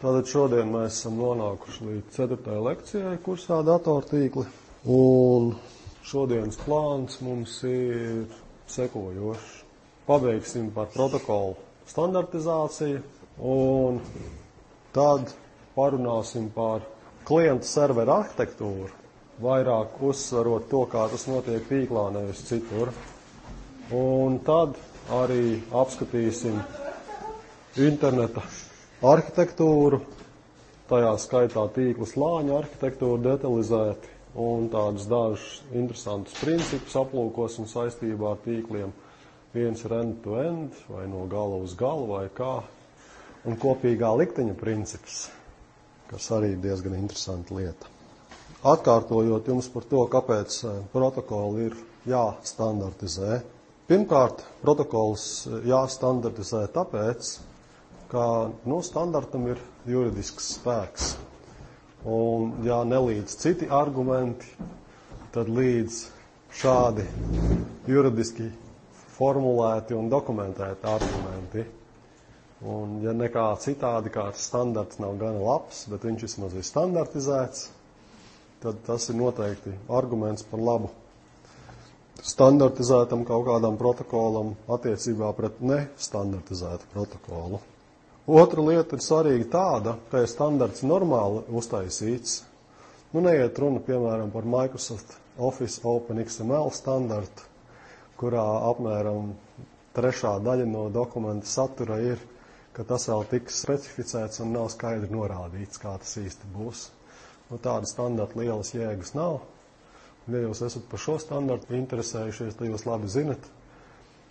Tātad šodien mēs esam nonākuši līdz 4. lekcijai kursā datortīkli. Un šodienas plāns mums ir sekojošs. Pabeigsim par protokolu standartizāciju un tad parunāsim par klienta servera arhitektūru, vairāk uzsverot to, kā tas notiek tīklā, nevis citur. Un tad arī apskatīsim interneta arhitektūru, tajā skaitā tīkla slāņa arhitektūru detalizēti un tādus dažus interesantus principus aplūkosim saistībā ar tīkliem. Viens ir end-to-end, vai no gala uz galu, vai kā. Un kopīgā likteņa princips, kas arī ir diezgan interesanta lieta. Atkārtojot jums par to, kāpēc protokoli ir jāstandartizē. Pirmkārt, protokols jāstandartizē tāpēc, ka standartam ir juridisks spēks. Un ja nelīdz citi argumenti, tad līdz šādi juridiski formulēti un dokumentēti argumenti. Un ja nekā citādi, kā standarts nav gana labs, bet viņš vismaz ir standartizēts, tad tas ir noteikti arguments par labu standartizētam kaut kādam protokolam attiecībā pret nestandartizētu protokolu. Otra lieta ir svarīga tāda, ka ja standarts normāli uztaisīts, neiet runa, piemēram, par Microsoft Office OpenXML standartu, kurā apmēram 3/3 daļa no dokumenta satura ir, ka tas vēl tiks specificēts un nav skaidri norādīts, kā tas īsti būs. Tāda standarta lielas jēgas nav. Ja jūs esat par šo standartu interesējušies, tad jūs labi zinat,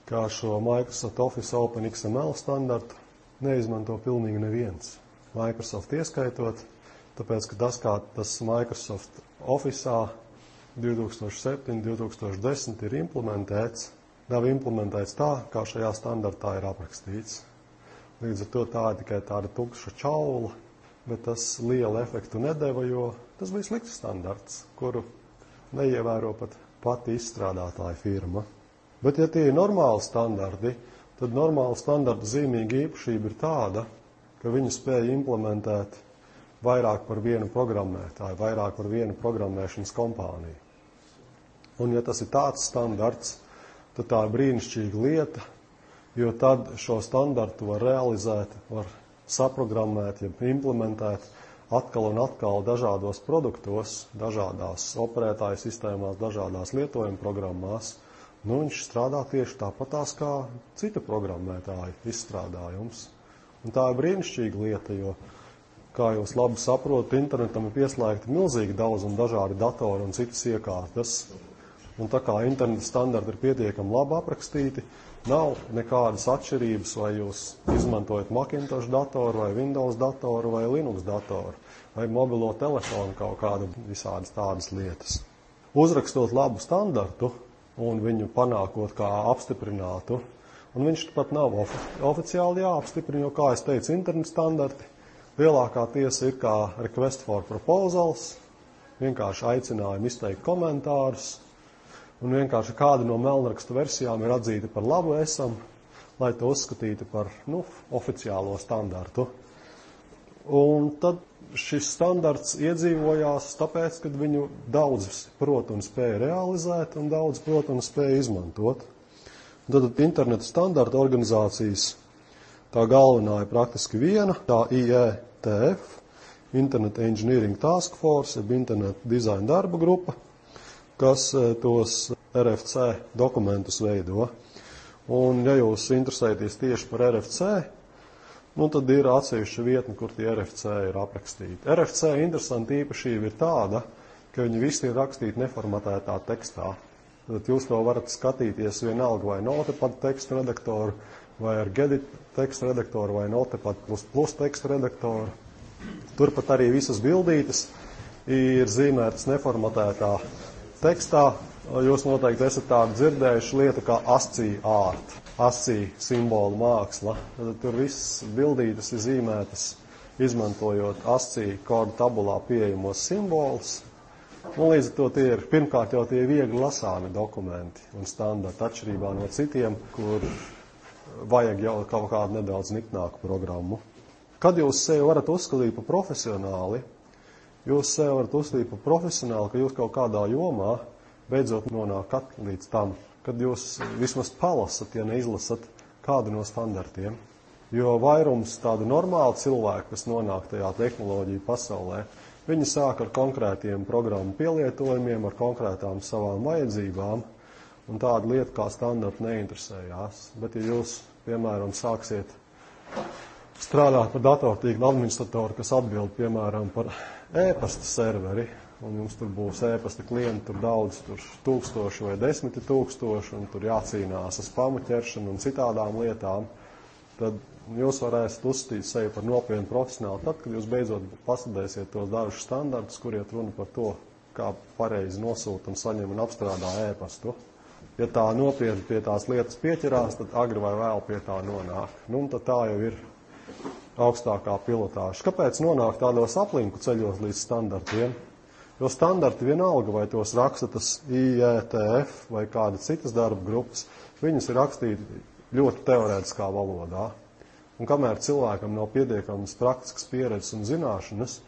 kā šo Microsoft Office OpenXML standartu neizmanto pilnīgi neviens. Microsoft ieskaitot, tāpēc, ka tas, kā tas Microsoft Office'ā 2007, 2010 ir implementēts, nav implementēts tā, kā šajā standartā ir aprakstīts. Līdz ar to tā ir tikai tāda tukša čaula, bet tas lielu efektu nedeva, jo tas bija slikts standarts, kuru neievēro pat pati izstrādātāja firma. Bet ja tie ir normāli standarti, tad normāla standarta zīmīga īpašība ir tāda, ka viņi spēja implementēt vairāk par vienu programmētāju, vairāk par vienu programmēšanas kompāniju. Un ja tas ir tāds standarts, tad tā ir brīnišķīga lieta, jo tad šo standartu var realizēt, var saprogrammēt, ja implementēt atkal un atkal dažādos produktos, dažādās operētāju sistēmās, dažādās lietojuma programmās. Viņš strādā tieši tāpatās kā citu programmētāju izstrādājums. Un tā ir brīnišķīga lieta, jo, kā jūs labi saprotat, internetam ir pieslēgta milzīgi daudz un dažādi datori un citas iekārtas. Un tā kā interneta standarti ir pietiekami labi aprakstīti, nav nekādas atšķirības, vai jūs izmantojat Macintosh datoru, vai Windows datoru, vai Linux datoru, vai mobilo telefonu, kaut kādu visādas tādas lietas. Uzrakstot labu standartu, un viņu panākot kā apstiprinātu. Un viņš pat nav oficiāli jāapstiprina, jo, kā es teicu, internet standarti lielākā tiesa ir kā request for proposals, vienkārši aicinājumi izteikt komentārus, un vienkārši kāda no melnrakstu versijām ir atzīta par labu esam, lai to uzskatītu par oficiālo standartu. Un tad šis standarts iedzīvojās tāpēc, ka viņu daudz prot un spēja realizēt un daudz prot un spēja izmantot. Tad interneta standarta organizācijas tā galvenā ir praktiski viena, tā IETF, Internet Engineering Task Force, jeb Internet Design darba grupa, kas tos RFC dokumentus veido. Un ja jūs interesēties tieši par RFC, tad ir atsevišķa vietne, kur tie RFC ir aprakstīti. RFC interesanta īpašība ir tāda, ka viņi visi ir rakstīti neformatētā tekstā. Tad jūs to varat skatīties vienalga vai Notepad tekstu redaktoru, vai ar Gedit tekstu redaktoru, vai Notepad plus tekstu redaktoru. Turpat arī visas bildītes ir zīmētas neformatētā tekstā. Jūs noteikti esat tādu dzirdējuši lietu kā ASCII art, ASCII simbolu māksla. Tad tur viss bildītes ir zīmētas, izmantojot ASCII kodu tabulā pieejamos simbolus. Un līdz ar to tie ir, pirmkārt jau tie viegli lasāmi dokumenti un standarti atšķirībā no citiem, kur vajag jau kaut kādu nedaudz niknāku programmu. Kad jūs sevi varat uzskatīt par profesionāli, jūs sevi varat uzskatīt par profesionāli, ka jūs kaut kādā jomā beidzot nonākat līdz tam, kad jūs vismaz palasat, ja neizlasat kādu no standartiem. Jo vairums tādu normālu cilvēku, kas nonāk tajā tehnoloģiju pasaulē, viņi sāk ar konkrētiem programmu pielietojumiem, ar konkrētām savām vajadzībām, un tāda lieta kā standarti neinteresējās. Bet ja jūs, piemēram, sāksiet strādāt par datortīklu administratoru, kas atbild, piemēram, par e-pasta serveri, un jums tur būs e-pasta klienti, tur daudz, tur 1000 vai 10 000, un tur jācīnās ar spamu ķeršanu un citādām lietām, tad jūs varēsiet uzskatīt sevi par nopietnu profesionāli tad, kad jūs beidzot pastudēsiet tos dažus standartus, kur iet runa par to, kā pareizi nosūta un saņem un apstrādā e-pastu. Ja tā nopietni pie tās lietas pieķerās, tad agri vai vēl pie tā nonāk. Nu, un tad tā jau ir augstākā pilotāža. Kāpēc nonāk tādos aplinku ceļos līdz standartiem? Jo standarti vienalga, vai tos raksta tas IETF vai kāda citas darba grupas, viņas ir rakstīti ļoti teorētiskā valodā. Un kamēr cilvēkam nav pietiekamas praktiskas pieredzes un zināšanas,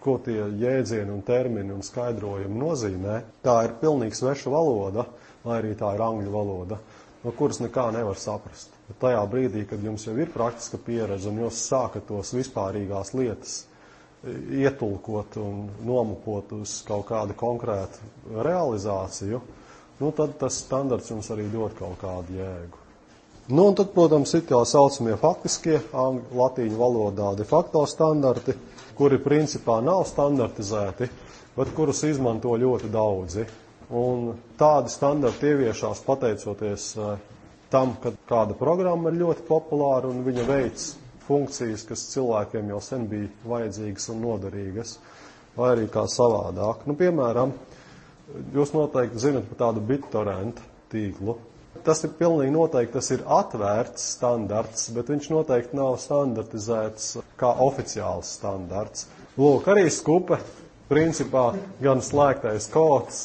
ko tie jēdzieni un termini un skaidrojumi nozīmē, tā ir pilnīgi sveša valoda, lai arī tā ir angļu valoda, no kuras nekā nevar saprast. Bet tajā brīdī, kad jums jau ir praktiska pieredze un jūs sākat tos vispārīgās lietas ietulkot un nomupot uz kaut kādu konkrētu realizāciju, nu tad tas standarts jums arī dod kaut kādu jēgu. Nu un tad, protams, ir tā saucamie faktiskie latīņu valodā de facto standarti, kuri principā nav standartizēti, bet kurus izmanto ļoti daudzi. Un tādi standarti ieviešās pateicoties tam, ka kāda programma ir ļoti populāra un viņa veids funkcijas, kas cilvēkiem jau sen bija vajadzīgas un noderīgas, vai arī kā savādāk. Nu, piemēram, jūs noteikti zinat par tādu BitTorrent tīklu. Tas ir pilnīgi noteikti, tas ir atvērts standarts, bet viņš noteikti nav standartizēts kā oficiāls standarts. Lūk, arī skupe, principā gan slēgtais kods,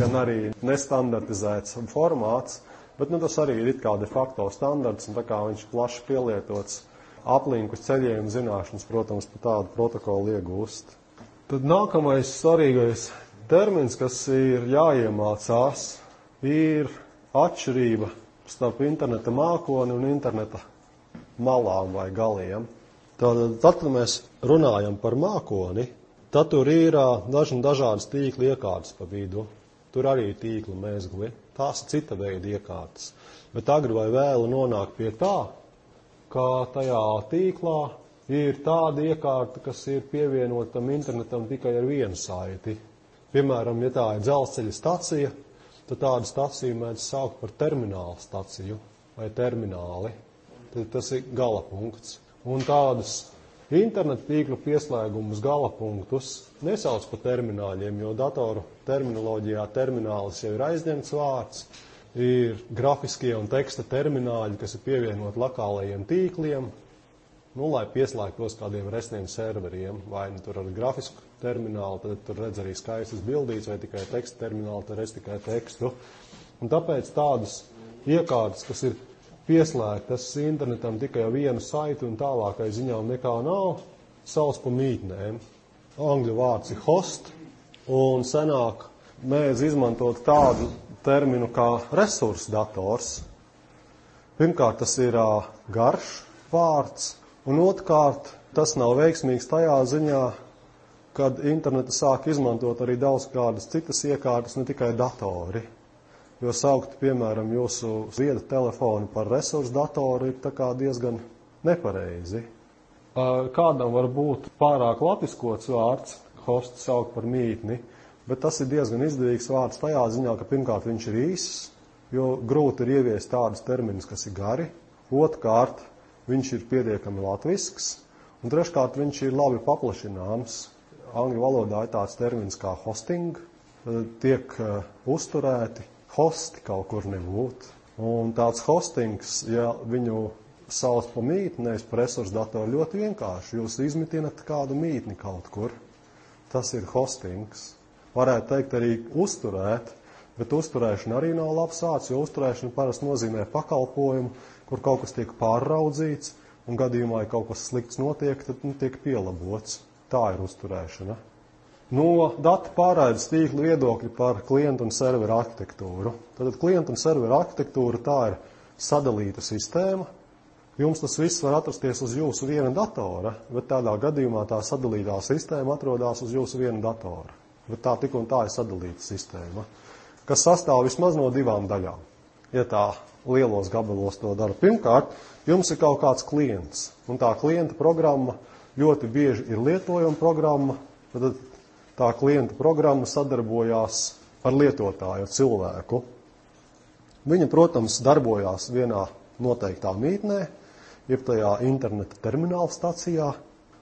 gan arī nestandartizēts formāts, bet nu, tas arī ir it kā de facto standarts, un tā kā viņš plaši pielietots aplinku ceļiem zināšanas, protams, par tādu protokolu iegūst. Tad nākamais svarīgais termins, kas ir jāiemācās, ir atšķirība starp interneta mākoni un interneta malām vai galiem. Tad, kad mēs runājam par mākoni, tad tur ir dažādas tīkla iekārtas pa vidu. Tur arī ir tīkla mezgli. Tās ir cita veida iekārtas. Bet agri vai vēlu nonāk pie tā, ka tajā tīklā ir tāda iekārta, kas ir pievienotam internetam tikai ar vienu saiti. Piemēram, ja tā ir dzelzceļa stacija, tad tādu staciju mēdz saukt par terminālu staciju vai termināli. Tad tas ir gala punkts. Un tādus interneta tīklu pieslēgumus gala punktus nesauc par termināļiem, jo datoru terminoloģijā terminālis jau ir aizņemts vārds. Ir grafiskie un teksta termināļi, kas ir pievienot lokālajiem tīkliem, nu, lai pieslēgtos kādiem resniem serveriem, vai nu tur ar grafisku terminālu, tad tur redz arī skaistas bildītes, vai tikai teksta terminālu, tad redz tikai tekstu. Un tāpēc tādas iekārtas, kas ir pieslēgtas internetam tikai vienu saitu un tālākai ziņām nekā nav, sauc pa mītnēm. Angļu vārds ir host, un senāk mēdz izmantot tādu terminu kā resursu dators. Pirmkārt, tas ir garš vārds, un otrkārt, tas nav veiksmīgs tajā ziņā, kad interneta sāk izmantot arī daudz kādas citas iekārtas, ne tikai datori. Jo saukt, piemēram, jūsu vieda telefonu par resursu datoru ir tā kā diezgan nepareizi. Kādam var būt pārāk latviskots vārds, hosts saukt par mītni, bet tas ir diezgan izdevīgs vārds tajā ziņā, ka pirmkārt viņš ir īss, jo grūti ir ieviest tādus terminus, kas ir gari. Otrkārt, viņš ir pietiekami latvisks, un treškārt, viņš ir labi paplašināms. Angļu valodā ir tāds termins kā hosting, tiek uzturēti hosti kaut kur nebūt. Un tāds hostings, ja viņu sauc pa mītni, nevis par resursu datoru, ļoti vienkārši. Jūs izmitinat kādu mītni kaut kur. Tas ir hostings. Varētu teikt arī uzturēt, bet uzturēšana arī nav labs vārds, jo uzturēšana parasti nozīmē pakalpojumu, kur kaut kas tiek pārraudzīts, un gadījumā, ja kaut kas slikts notiek, tad tiek pielabots. Tā ir uzturēšana. No datu pārraides tīkla viedokļa par klientu un serveru arhitektūru. Tad klientu un serveru arhitektūra tā ir sadalīta sistēma. Jums tas viss var atrasties uz jūsu viena datora, bet tādā gadījumā tā sadalītā sistēma atrodas uz jūsu viena datora. Bet tā tik un tā ir sadalīta sistēma, kas sastāv vismaz no 2 daļām. Ja tā lielos gabalos to dara. Pirmkārt, jums ir kaut kāds klients, un tā klienta programma ļoti bieži ir lietojuma programma, tad tā klienta programma sadarbojās ar lietotāju, ar cilvēku. Viņa, protams, darbojās vienā noteiktā mītnē, jeb tajā interneta termināla stacijā,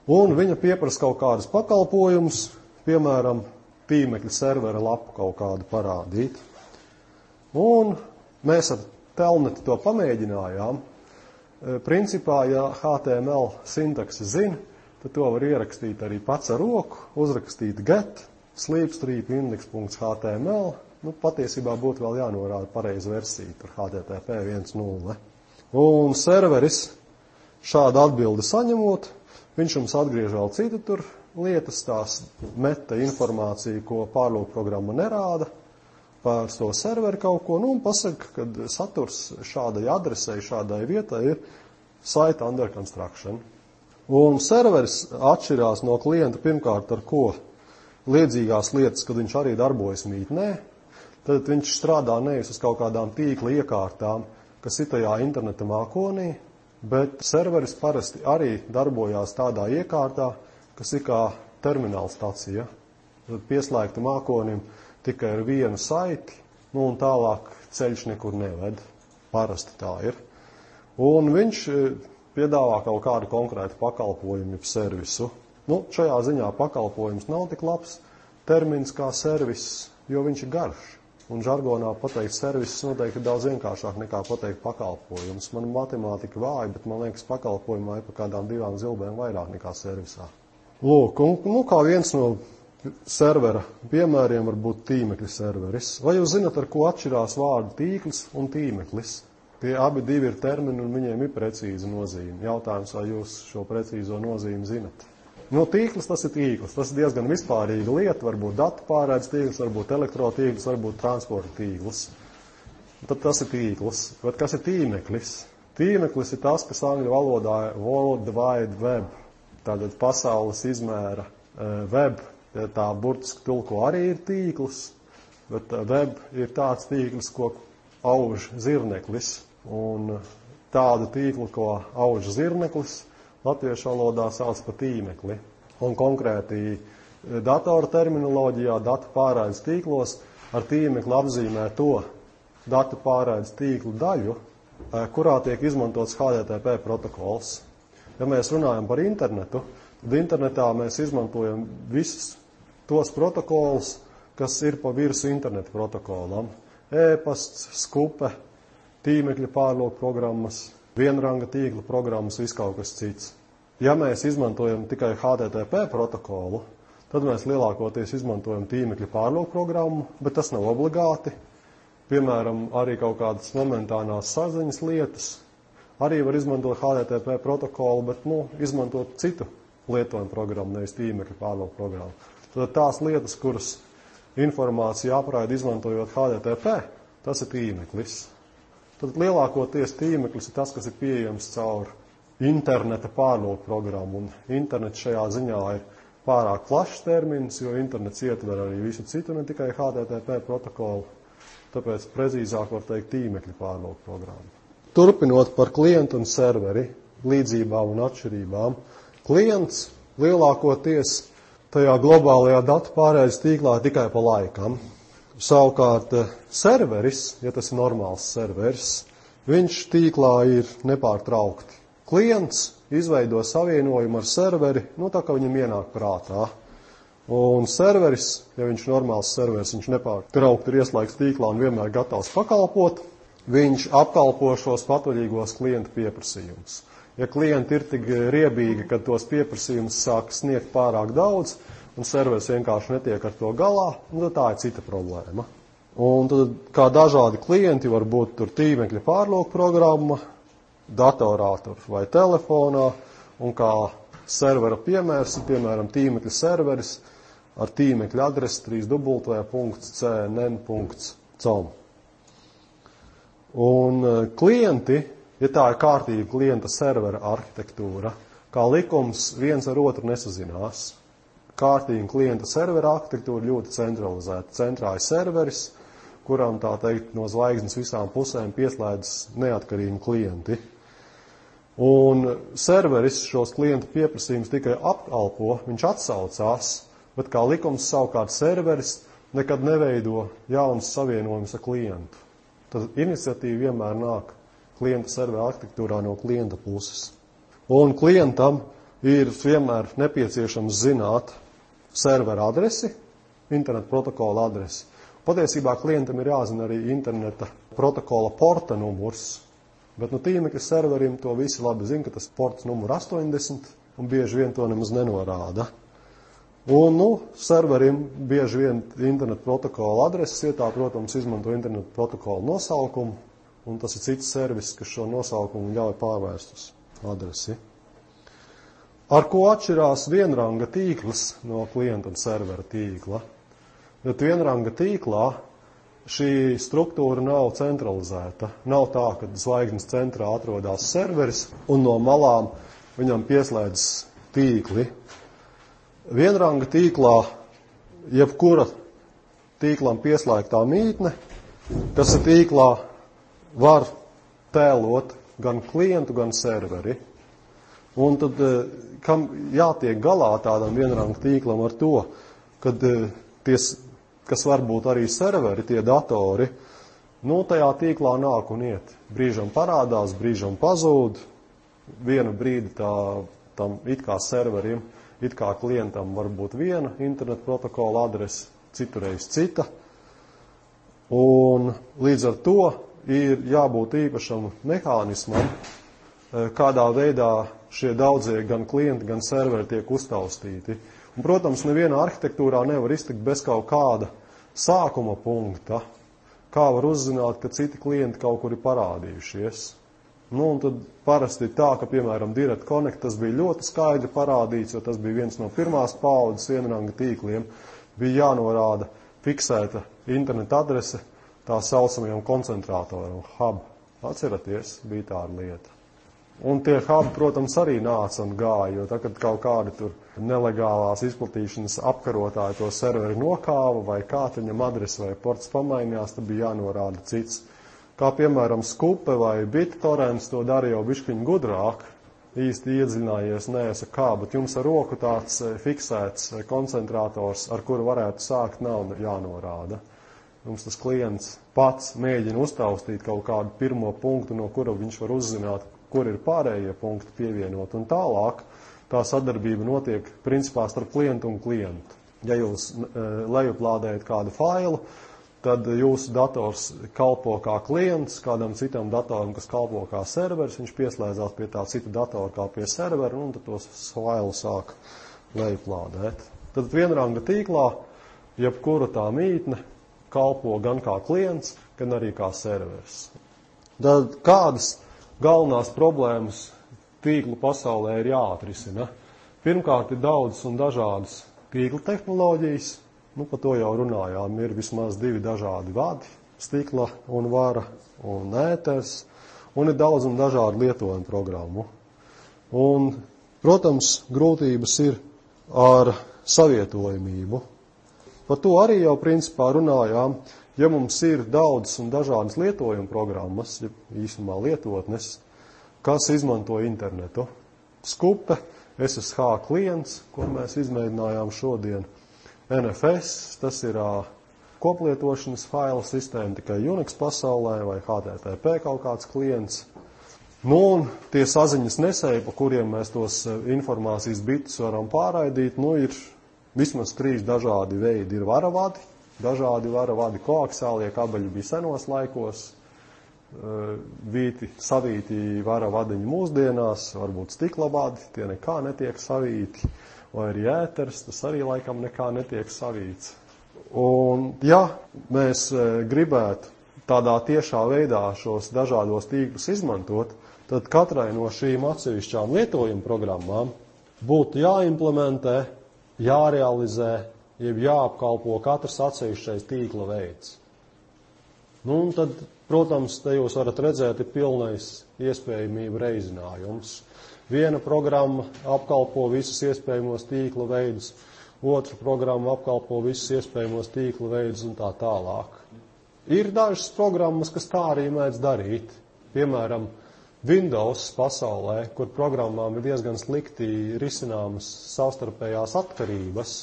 un viņa pieprasa kaut kādus pakalpojumus, piemēram, tīmekļa servera lapu kaut kādu parādīt. Un mēs ar telneti to pamēģinājām. Principā, ja HTML sintaksi zina, tad to var ierakstīt arī pats ar roku, uzrakstīt get, slīpstrīp index.html. Patiesībā būtu vēl jānorāda pareiza versija par HTTP 1.0. Un serveris šādu atbildi saņemot, viņš jums atgriež vēl citu tur lietas, tās meta informāciju, ko pārlūkprogramma nerāda par to serveri kaut ko, un pasaka, ka saturs šādai adresei, šādai vietai ir site under construction. Un serveris atšķirās no klienta pirmkārt ar ko liedzīgās lietas, kad viņš arī darbojas mītnē, tad viņš strādā nevis uz kaut kādām tīkla iekārtām, kas ir tajā interneta mākonī, bet serveris parasti arī darbojās tādā iekārtā, kas ir kā termināla stacija. Tad pieslēgta mākonim tikai ar vienu saiti, un tālāk ceļš nekur neved. Parasti tā ir. Un viņš piedāvā kaut kādu konkrētu pakalpojumu, jeb servisu. Šajā ziņā pakalpojums nav tik labs termins kā servis, jo viņš ir garš. Un žargonā pateikt servis noteikti ir daudz vienkāršāk nekā pateikt pakalpojums. Man matemātika vāja, bet man liekas pakalpojumā ir pa kādām 2 zilbēm vairāk nekā servisā. Lūk, kā viens no servera piemēriem var būt tīmekļa serveris. Vai jūs zinat, ar ko atšķirās vārdu tīklis un tīmeklis? Tie abi divi ir termini un viņiem ir precīza nozīme. Jautājums, vai jūs šo precīzo nozīmi zinat? Tīklis tas ir tīklis. Tas ir diezgan vispārīga lieta. Varbūt datu pārraides tīklis, varbūt elektrotīklis, varbūt transporta tīklis. Tad tas ir tīklis. Bet kas ir tīmeklis? Tīmeklis ir tas, kas angļu valodā ir World Wide Web. Tātad pasaules izmēra web, tā burtiski tulko arī ir tīklis, bet web ir tāds tīklis, ko auž zirneklis. Un tādu tīklu, ko auž zirneklis, latviešu valodā sauc par tīmekli. Un konkrēti datora terminoloģijā, datu pārraides tīklos ar tīmekli apzīmē to datu pārraides tīklu daļu, kurā tiek izmantots HTTP protokols. Ja mēs runājam par internetu, tad internetā mēs izmantojam visus tos protokolus, kas ir pa virsmu interneta protokolam. E-pasts, skupe, tīmekļa pārlūkprogrammas, vienranga tīkla programmas, viss kaut kas cits. Ja mēs izmantojam tikai HTTP protokolu, tad mēs lielākoties izmantojam tīmekļa pārlūkprogrammu, bet tas nav obligāti. Piemēram, arī kaut kādas momentānās saziņas lietas arī var izmantot HTTP protokolu, bet izmantot citu lietojumu programmu, nevis tīmekļa pārlūkprogrammu. Tad tās lietas, kuras informāciju apraida izmantojot HTTP, tas ir tīmeklis. Tad lielākoties tīmeklis ir tas, kas ir pieejams caur interneta pārlūkprogrammu. Un internets šajā ziņā ir pārāk plašs termins, jo internets ietver arī visu citu, ne tikai HTTP protokolu. Tāpēc precīzāk var teikt tīmekļa pārlūkprogrammu. Turpinot par klientu un serveri, līdzībām un atšķirībām. Klients lielākoties tajā globālajā datu pārraides tīklā tikai pa laikam. Savukārt serveris, ja tas ir normāls serveris, viņš tīklā ir nepārtraukti. Klients izveido savienojumu ar serveri, tā kā viņam ienāk prātā. Un serveris, ja viņš ir normāls serveris, viņš nepārtraukti ir ieslēgts tīklā un vienmēr gatavs pakalpot, viņš apkalpo šos patvaļīgos klienta pieprasījumus. Ja klienti ir tik riebīgi, ka tos pieprasījumus sāk sniegt pārāk daudz, un serveris vienkārši netiek ar to galā, tad tā ir cita problēma. Un tad, kā dažādi klienti, var būt tur tīmekļa pārlūkprogramma, datorā vai telefonā, un kā servera piemērs, piemēram, tīmekļa serveris ar tīmekļa adresi 3w.cnn.com. Un klienti, ja tā ir kārtīga klienta servera arhitektūra, kā likums viens ar otru nesazinās. Kārtīga klienta servera arhitektūra ļoti centralizēta. Centrā ir serveris, kuram, tā teikt, no zvaigznes visām pusēm pieslēdzas neatkarīgi klienti. Un serveris šos klientu pieprasījumus tikai apkalpo, viņš atsaucās, bet kā likums savukārt serveris nekad neveido jaunas savienojumus ar klientu. Tad iniciatīva vienmēr nāk klienta servera arhitektūrā no klienta puses. Un klientam ir vienmēr nepieciešams zināt servera adresi, interneta protokola adresi. Patiesībā klientam ir jāzina arī interneta protokola porta numurs, bet tīmekļa serverim to visi labi zina, ka tas ports numur 80, un bieži vien to nemaz nenorāda. Un, serverim bieži vien interneta protokola adreses vietā, protams, izmanto interneta protokola nosaukumu, un tas ir cits servis, kas šo nosaukumu ļauj pārvērst uz adresi. Ar ko atšķirās vienranga tīkls no klienta un servera tīkla? Bet vienranga tīklā šī struktūra nav centralizēta. Nav tā, ka zvaigznes centrā atrodas serveris un no malām viņam pieslēdzas tīkli. Vienranga tīklā jebkura tīklam pieslēgtā mītne, kas ir tīklā, var tēlot gan klientu, gan serveri. Un tad, kam jātiek galā tādam vienranga tīklam ar to, kad kas var būt arī serveri, tie datori, tajā tīklā nāk un iet. Brīžam parādās, brīžam pazūd, vienu brīdi tam it kā serverim, it kā klientam var būt viena interneta protokola adrese, citureiz cita. Un līdz ar to ir jābūt īpašam mehānismam, kādā veidā šie daudzie gan klienti, gan serveri tiek uztaustīti. Un, protams, nevienā arhitektūrā nevar iztikt bez kaut kāda sākuma punkta, kā var uzzināt, ka citi klienti kaut kur ir parādījušies. Un tad parasti ir tā, ka, piemēram, Direct Connect tas bija ļoti skaidri parādīts, jo tas bija viens no pirmās paaudzes vienranga tīkliem, bija jānorāda fiksēta interneta adrese tā saucamajam koncentrātoram, hub. Atceraties, bija tāda lieta. Un tie hubi, protams, arī nāca un gāja, jo kad kaut kādi tur nelegālās izplatīšanas apkarotāji to serveri nokāva, vai kā viņam adresi vai ports pamainījās, tad bija jānorāda cits. Kā, piemēram, Skupe vai BitTorrents to dara jau bišķiņ gudrāk, īsti iedziļinājies, neesa kā, bet jums ar roku tāds fiksēts koncentrātors, ar kuru varētu sākt, nav jānorāda. Jums tas klients pats mēģina uztaustīt kaut kādu pirmo punktu, no kura viņš var uzzināt, kur ir pārējie punkti pievienot, un tālāk tā sadarbība notiek principā starp klientu un klientu. Ja jūs lejuplādējat kādu failu, tad jūsu dators kalpo kā klients kādam citam datoram, kas kalpo kā serveris, viņš pieslēdzās pie tā cita datora kā pie servera, un tad tos failus sāk lejuplādēt. Tad vienranga tīklā, jebkura tā mītne, kalpo gan kā klients, gan arī kā serveris. Tad kādas galvenās problēmas tīklu pasaulē ir jāatrisina? Pirmkārt, ir daudzas un dažādas tīkla tehnoloģijas. Par to jau runājām. Ir vismaz 2 dažādi vadi, stikla un vara un ēters, un ir daudz un dažādu lietojumu programmu. Un, protams, grūtības ir ar savietojamību. Par to arī jau principā runājām. Ja mums ir daudzas un dažādas lietojuma programmas, īsumā lietotnes, kas izmanto internetu, Skupe, SSH klients, ko mēs izmēģinājām šodien, NFS, tas ir koplietošanas failu sistēma tikai Unix pasaulē, vai HTTP kaut kāds klients. Un tie saziņas nesēji, pa kuriem mēs tos informācijas bitus varam pārraidīt, ir vismaz 3 dažādi veidi. Ir varavadi, dažādi varavadi, koaksiālie kabeļi bija senos laikos, savīti varavadiņi mūsdienās, varbūt stikla vadi, tie nekā netiek savīti, vai arī ēters, tas arī laikam nekā netiek savīts. Un, ja mēs gribētu tādā tiešā veidā šos dažādos tīklus izmantot, tad katrai no šīm atsevišķām lietojuma programmām būtu jāimplementē, jārealizē, jeb jāapkalpo katrs atsevišķais tīkla veids. Un tad, protams, te jūs varat redzēt, ir pilnais iespējamību reizinājums. Viena programma apkalpo visus iespējamos tīkla veidus, otra programma apkalpo visus iespējamos tīkla veidus un tā tālāk. Ir dažas programmas, kas tā arī mēdz darīt. Piemēram, Windows pasaulē, kur programmām ir diezgan slikti risināmas savstarpējās atkarības.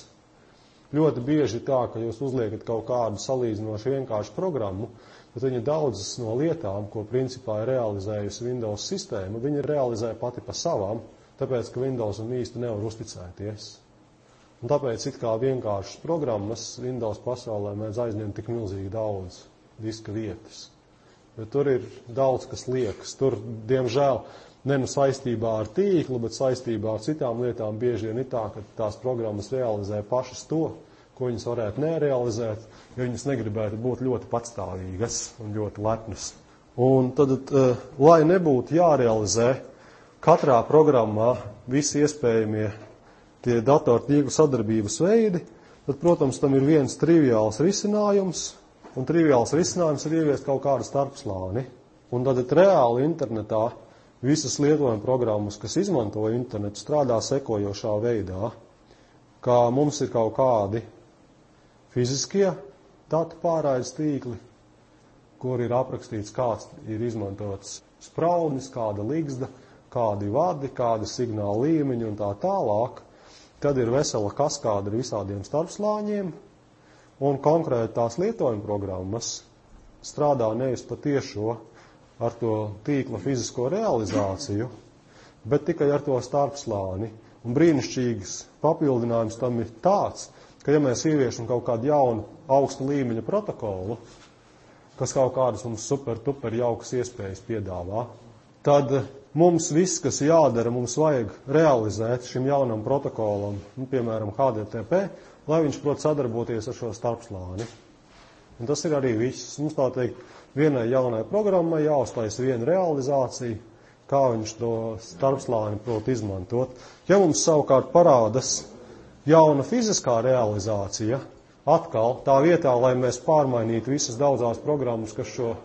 Ļoti bieži tā, ka jūs uzliekat kaut kādu salīdzinoši vienkāršu programmu, bet viņa daudzas no lietām, ko principā ir realizējusi Windows sistēma, viņa realizē pati pa savām, tāpēc, ka Windowsam īsti nevar uzticēties. Un tāpēc it kā vienkāršas programmas Windows pasaulē mēdz aizņemt tik milzīgi daudz diska vietas. Bet tur ir daudz, kas liekas. Tur, diemžēl, ne nu saistībā ar tīklu, bet saistībā ar citām lietām bieži vien ir tā, ka tās programmas realizē pašas to, ko viņas varētu nerealizēt, jo viņas negribētu būt ļoti patstāvīgas un ļoti lepnas. Un tad, lai nebūtu jārealizē katrā programmā visi iespējamie tie datortīklu sadarbības veidi, tad, protams, tam ir viens triviāls risinājums, un triviāls risinājums ir ieviest kaut kādu starpslāni. Un tad reāli internetā visas lietojuma programmas, kas izmanto internetu, strādā sekojošā veidā, kā mums ir kaut kādi fiziskie datu pārraides tīkli, kur ir aprakstīts, kāds ir izmantots spraudnis, kāda ligzda, kādi vadi, kādi signāla līmeņi un tā tālāk. Tad ir vesela kaskāda ar visādiem starpslāņiem, un konkrēti tās lietojuma programmas strādā nevis pa tiešo ar to tīkla fizisko realizāciju, bet tikai ar to starpslāni. Un brīnišķīgs papildinājums tam ir tāds, ka ja mēs ieviešam kaut kādu jaunu augsta līmeņa protokolu, kas kaut kādas mums super jaukas iespējas piedāvā, tad mums viss, kas jādara, mums vajag realizēt šim jaunam protokolam, piemēram, HTTP, lai viņš prot sadarboties ar šo starpslāni. Un tas ir arī viss. Mums tā teikt, vienai jaunai programmai jāuztaisa viena realizācija, kā viņš to starpslāni prot izmantot. Ja mums savukārt parādas jauna fiziskā realizācija, atkal tā vietā, lai mēs pārmainītu visas daudzās programmas, kas šo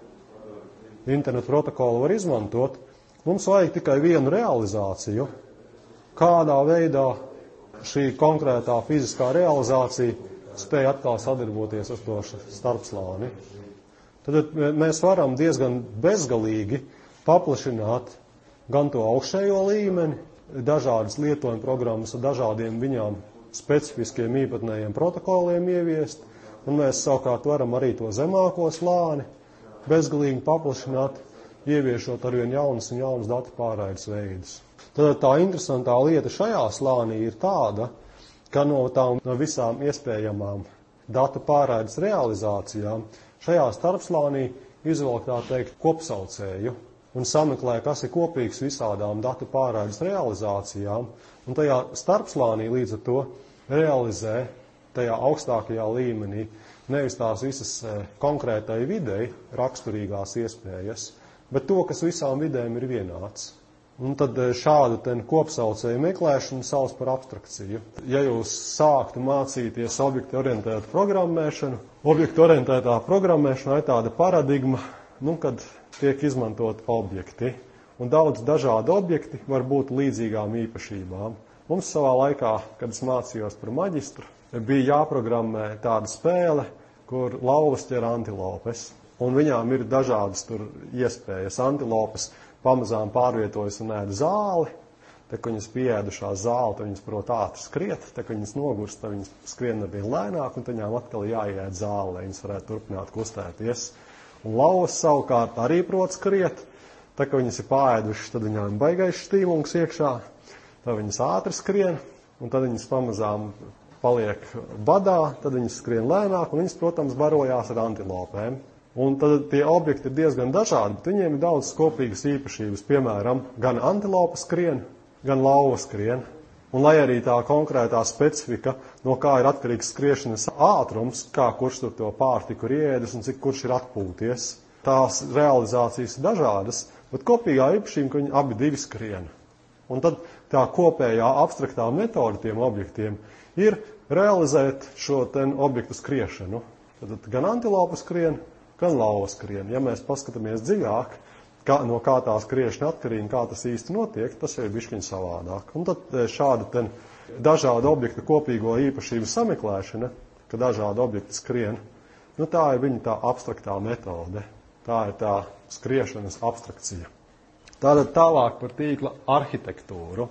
internetu protokolu var izmantot, mums vajag tikai vienu realizāciju, kādā veidā šī konkrētā fiziskā realizācija spēja atkal sadarboties ar to starpslāni. Tad mēs varam diezgan bezgalīgi paplašināt gan to augšējo līmeni, dažādas lietojuma programmas ar dažādiem viņām specifiskiem īpatnējiem protokoliem ieviest, un mēs savukārt varam arī to zemāko slāni bezgalīgi paplašināt, ieviešot arvien jaunas un jaunas datu pārraides veidus. Tad tā interesantā lieta šajā slānī ir tāda, ka no visām iespējamām datu pārraides realizācijām šajā starpslānī izvelk tā teikt kopsaucēju un sameklē, kas ir kopīgs visādām datu pārraides realizācijām, un tajā starpslānī līdz ar to realizē tajā augstākajā līmenī nevis tās visas konkrētai videi raksturīgās iespējas, bet to, kas visām vidēm ir vienāds. Un tad šādu kopsaucēju meklēšanu sauc par abstrakciju. Ja jūs sāktu mācīties objektu orientētu programmēšanu, objektu orientētā programmēšana ir tāda paradigma, kad tiek izmantot objekti. Un daudz dažādi objekti var būt līdzīgām īpašībām. Mums savā laikā, kad es mācījos par maģistru, bija jāprogrammē tāda spēle, kur lauvas ķer antilopes. Un viņām ir dažādas tur iespējas. Antilopes pamazām pārvietojas un ēd zāli. Tad, kad viņas pieēdušās zāli, tad viņas prot ātri skriet. Tad, kad viņas nogurst, tad viņas skrien nebien lēnāk, un tad viņām atkal jāiet zāli, lai viņas varētu turpināt kustēties. Un lauvas savukārt arī prot skriet. Tad, kad viņas ir pāēdušas, tad viņām baigais stīmungs iekšā. Tad viņas ātri skrien, un tad viņas pamazām paliek badā, tad viņas skrien lēnāk, un viņas, protams, barojās ar antilopēm. Un tad tie objekti ir diezgan dažādi, bet viņiem ir daudz kopīgas īpašības. Piemēram, gan antilopa skrien, gan lauva skrien. Un lai arī tā konkrētā specifika, no kā ir atkarīgs skriešanas ātrums, kā kurš tur to pārtiku ir ēdis un cik kurš ir atpūties, tās realizācijas ir dažādas, Bet kopīgā īpašība, ka viņi abi divi skrien. Un tad tā kopējā abstraktā metode tiem objektiem ir realizēt šo objektu skriešanu. Tad gan antilopa skrien, gan lauva skrien. Ja mēs paskatāmies dziļāk, no kā tā skriešana atkarīga, kā tas īsti notiek, tas jau ir bišķiņ savādāk. Un tad šāda dažādu objektu kopīgo īpašību sameklēšana, ka dažādi objekti skrien, tā ir viņa tā abstraktā metode. Tā ir tā skriešanas abstrakcija. Tātad tālāk par tīkla arhitektūru.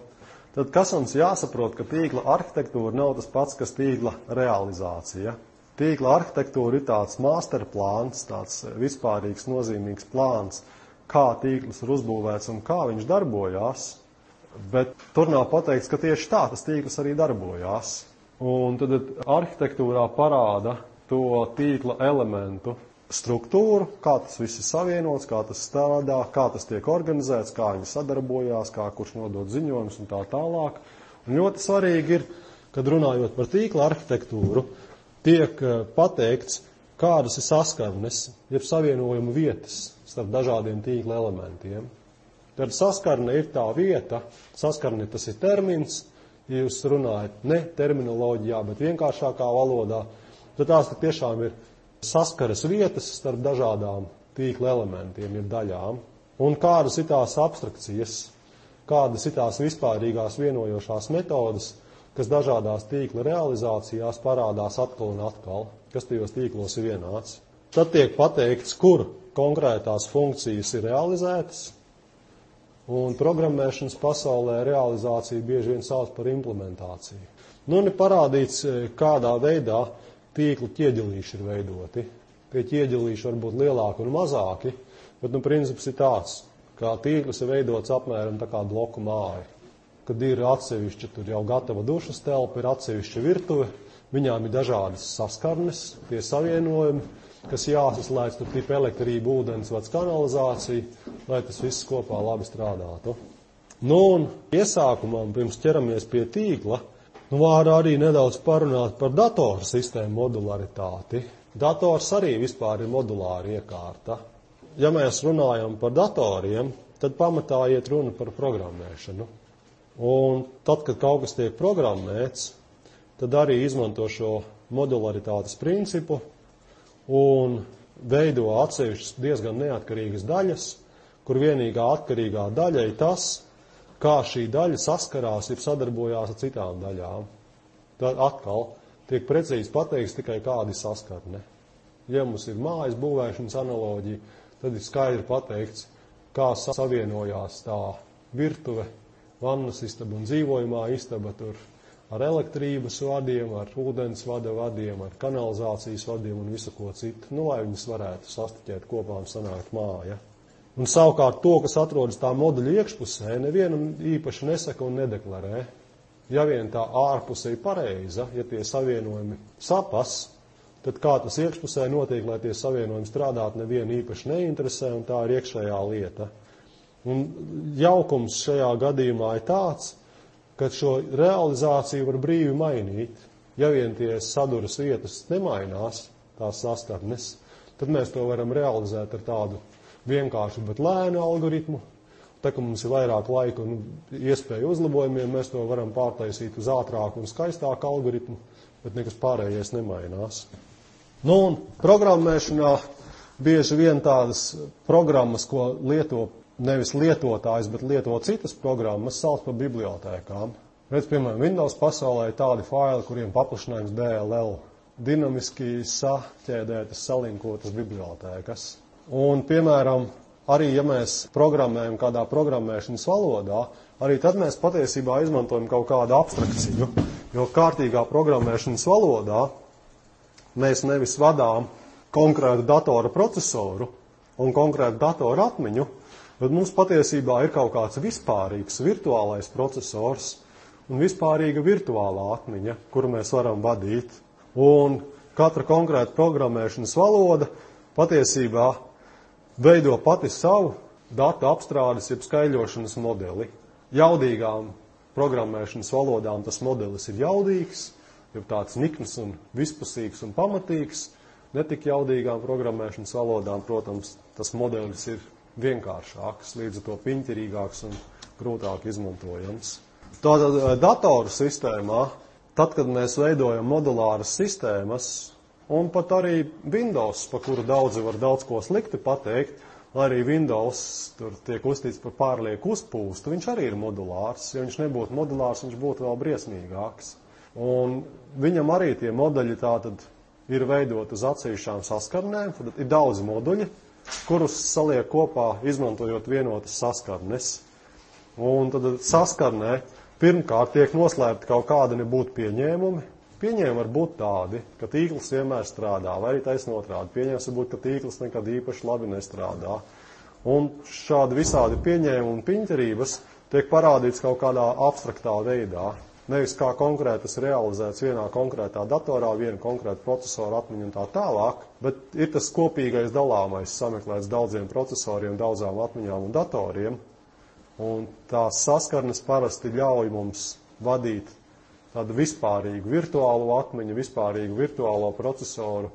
Tad kas mums jāsaprot, ka tīkla arhitektūra nav tas pats, kas tīkla realizācija. Tīkla arhitektūra ir tāds masterplāns, tāds vispārīgs nozīmīgs plāns, kā tīkls ir uzbūvēts un kā viņš darbojās, bet tur nav pateikts, ka tieši tā tas tīkls arī darbojās. Un tad arhitektūrā parāda to tīkla elementu struktūru, kā tas viss ir savienots, kā tas strādā, kā tas tiek organizēts, kā viņi sadarbojās, kā kurš nodod ziņojumus un tā tālāk. Un ļoti svarīgi ir, kad runājot par tīkla arhitektūru, tiek pateikts, kādas ir saskarnes, jeb savienojumu vietas starp dažādiem tīkla elementiem. Tad saskarne ir tā vieta, saskarne tas ir termins, ja jūs runājat ne terminoloģijā, bet vienkāršākā valodā, tad tās tiešām ir saskaras vietas starp dažādām tīkla elementiem, ir daļām. Un kādas ir tās abstrakcijas, kādas ir tās vispārīgās vienojošās metodas, kas dažādās tīkla realizācijās parādās atkal un atkal, kas tajos tīklos ir vienāds. Tad tiek pateikts, kur konkrētās funkcijas ir realizētas, un programmēšanas pasaulē realizāciju bieži vien sauc par implementāciju. Un ir parādīts, kādā veidā tīklu ķieģelīši ir veidoti. Tie ķieģelīši var būt lielāki un mazāki, bet princips ir tāds, kā tīkls ir veidots apmēram tā kā bloku māja. Kad ir atsevišķa tur jau gatava dušas telpa, ir atsevišķa virtuve, viņām ir dažādas saskarnes, tie savienojumi, kas jāsaslēdz, tur tipa elektrība, ūdens, vats, kanalizācija, lai tas viss kopā labi strādātu. Un iesākumam, pirms ķeramies pie tīkla, var arī nedaudz parunāt par datoru sistēmu modularitāti. Dators arī vispār ir modulāra iekārta. Ja mēs runājam par datoriem, tad pamatā iet runa par programmēšanu. Un tad, kad kaut kas tiek programmēts, tad arī izmanto šo modularitātes principu un veido atsevišķas diezgan neatkarīgas daļas, kur vienīgā atkarīgā daļa ir tas, kā šī daļa saskarās, ir sadarbojās ar citām daļām. Tad atkal tiek precīzi pateikts tikai kādi saskarne. Ja mums ir mājas būvēšanas analoģija, tad ir skaidri pateikts, kā savienojās tā virtuve, vannas istaba un dzīvojumā istaba tur ar elektrības vadiem, ar ūdens vadiem, ar kanalizācijas vadiem un visu ko citu, lai viņas varētu sastiķēt kopā un sanākt māja. Un savukārt to, kas atrodas tā moduļa iekšpusē, nevienam īpaši nesaka un nedeklarē. Ja vien tā ārpuse ir pareiza, ja tie savienojumi sapas, tad kā tas iekšpusē notiek, lai tie savienojumi strādātu, nevienu īpaši neinteresē, un tā ir iekšējā lieta. Un jaukums šajā gadījumā ir tāds, ka šo realizāciju var brīvi mainīt. Ja vien tie saduras vietas nemainās, tās saskarnes, tad mēs to varam realizēt ar tādu vienkāršu, bet lēnu algoritmu. Tā, ka mums ir vairāk laika un iespēju uzlabojumiem, mēs to varam pārtaisīt uz ātrāku un skaistāku algoritmu, bet nekas pārējais nemainās. Un programmēšanā bieži vien tādas programmas, ko lieto nevis lietotājs, bet lieto citas programmas, sauc par bibliotēkām. Redz, piemēram, Windows pasaulē ir tādi faili, kuriem paplašinājums DLL, dinamiski saķēdētas, salinkotas bibliotēkas. Un, piemēram, arī ja mēs programmējam kādā programmēšanas valodā, arī tad mēs patiesībā izmantojam kaut kādu abstrakciju, jo kārtīgā programmēšanas valodā mēs nevis vadām konkrētu datora procesoru un konkrētu datora atmiņu, bet mums patiesībā ir kaut kāds vispārīgs virtuālais procesors un vispārīga virtuālā atmiņa, kuru mēs varam vadīt. Un katra konkrēta programmēšanas valoda patiesībā veido pati savu datu apstrādes, jeb skaidrošanas modeli. Jaudīgām programmēšanas valodām tas modelis ir jaudīgs, jeb tāds nikns un vispusīgs un pamatīgs. Netik jaudīgām programmēšanas valodām, protams, tas modelis ir vienkāršāks, līdz ar to piņķirīgāks un grūtāk izmantojams. Tātad datoru sistēmā, tad, kad mēs veidojam modulāras sistēmas, un pat arī Windows, pa kuru daudzi var daudz ko slikti pateikt, arī Windows tur tiek uzstīts par pārlieku uzpūstu, viņš arī ir modulārs. Ja viņš nebūtu modulārs, viņš būtu vēl briesmīgāks. Un viņam arī tie moduļi tātad ir veidot uz atsevišķām saskarnēm, tad ir daudz moduļi, kurus saliek kopā, izmantojot vienotas saskarnes. Un tad saskarnē pirmkārt tiek noslēpti kaut kādi nebūtu pieņēmumi. Pieņēmumi var būt tādi, ka tīkls vienmēr strādā, vai arī taisn otrādi. Pieņēmums var būt, ka tīkls nekad īpaši labi nestrādā. Un šādi visādi pieņēmumi un piņķerības tiek parādīts kaut kādā abstraktā veidā. Nevis kā konkrētas realizēts vienā konkrētā datorā, viena konkrēta procesora atmiņa un tā tālāk, bet ir tas kopīgais dalāmais sameklēts daudziem procesoriem, daudzām atmiņām un datoriem. Un tās saskarnes parasti ļauj mums vadīt tādu vispārīgu virtuālo atmiņu, vispārīgu virtuālo procesoru,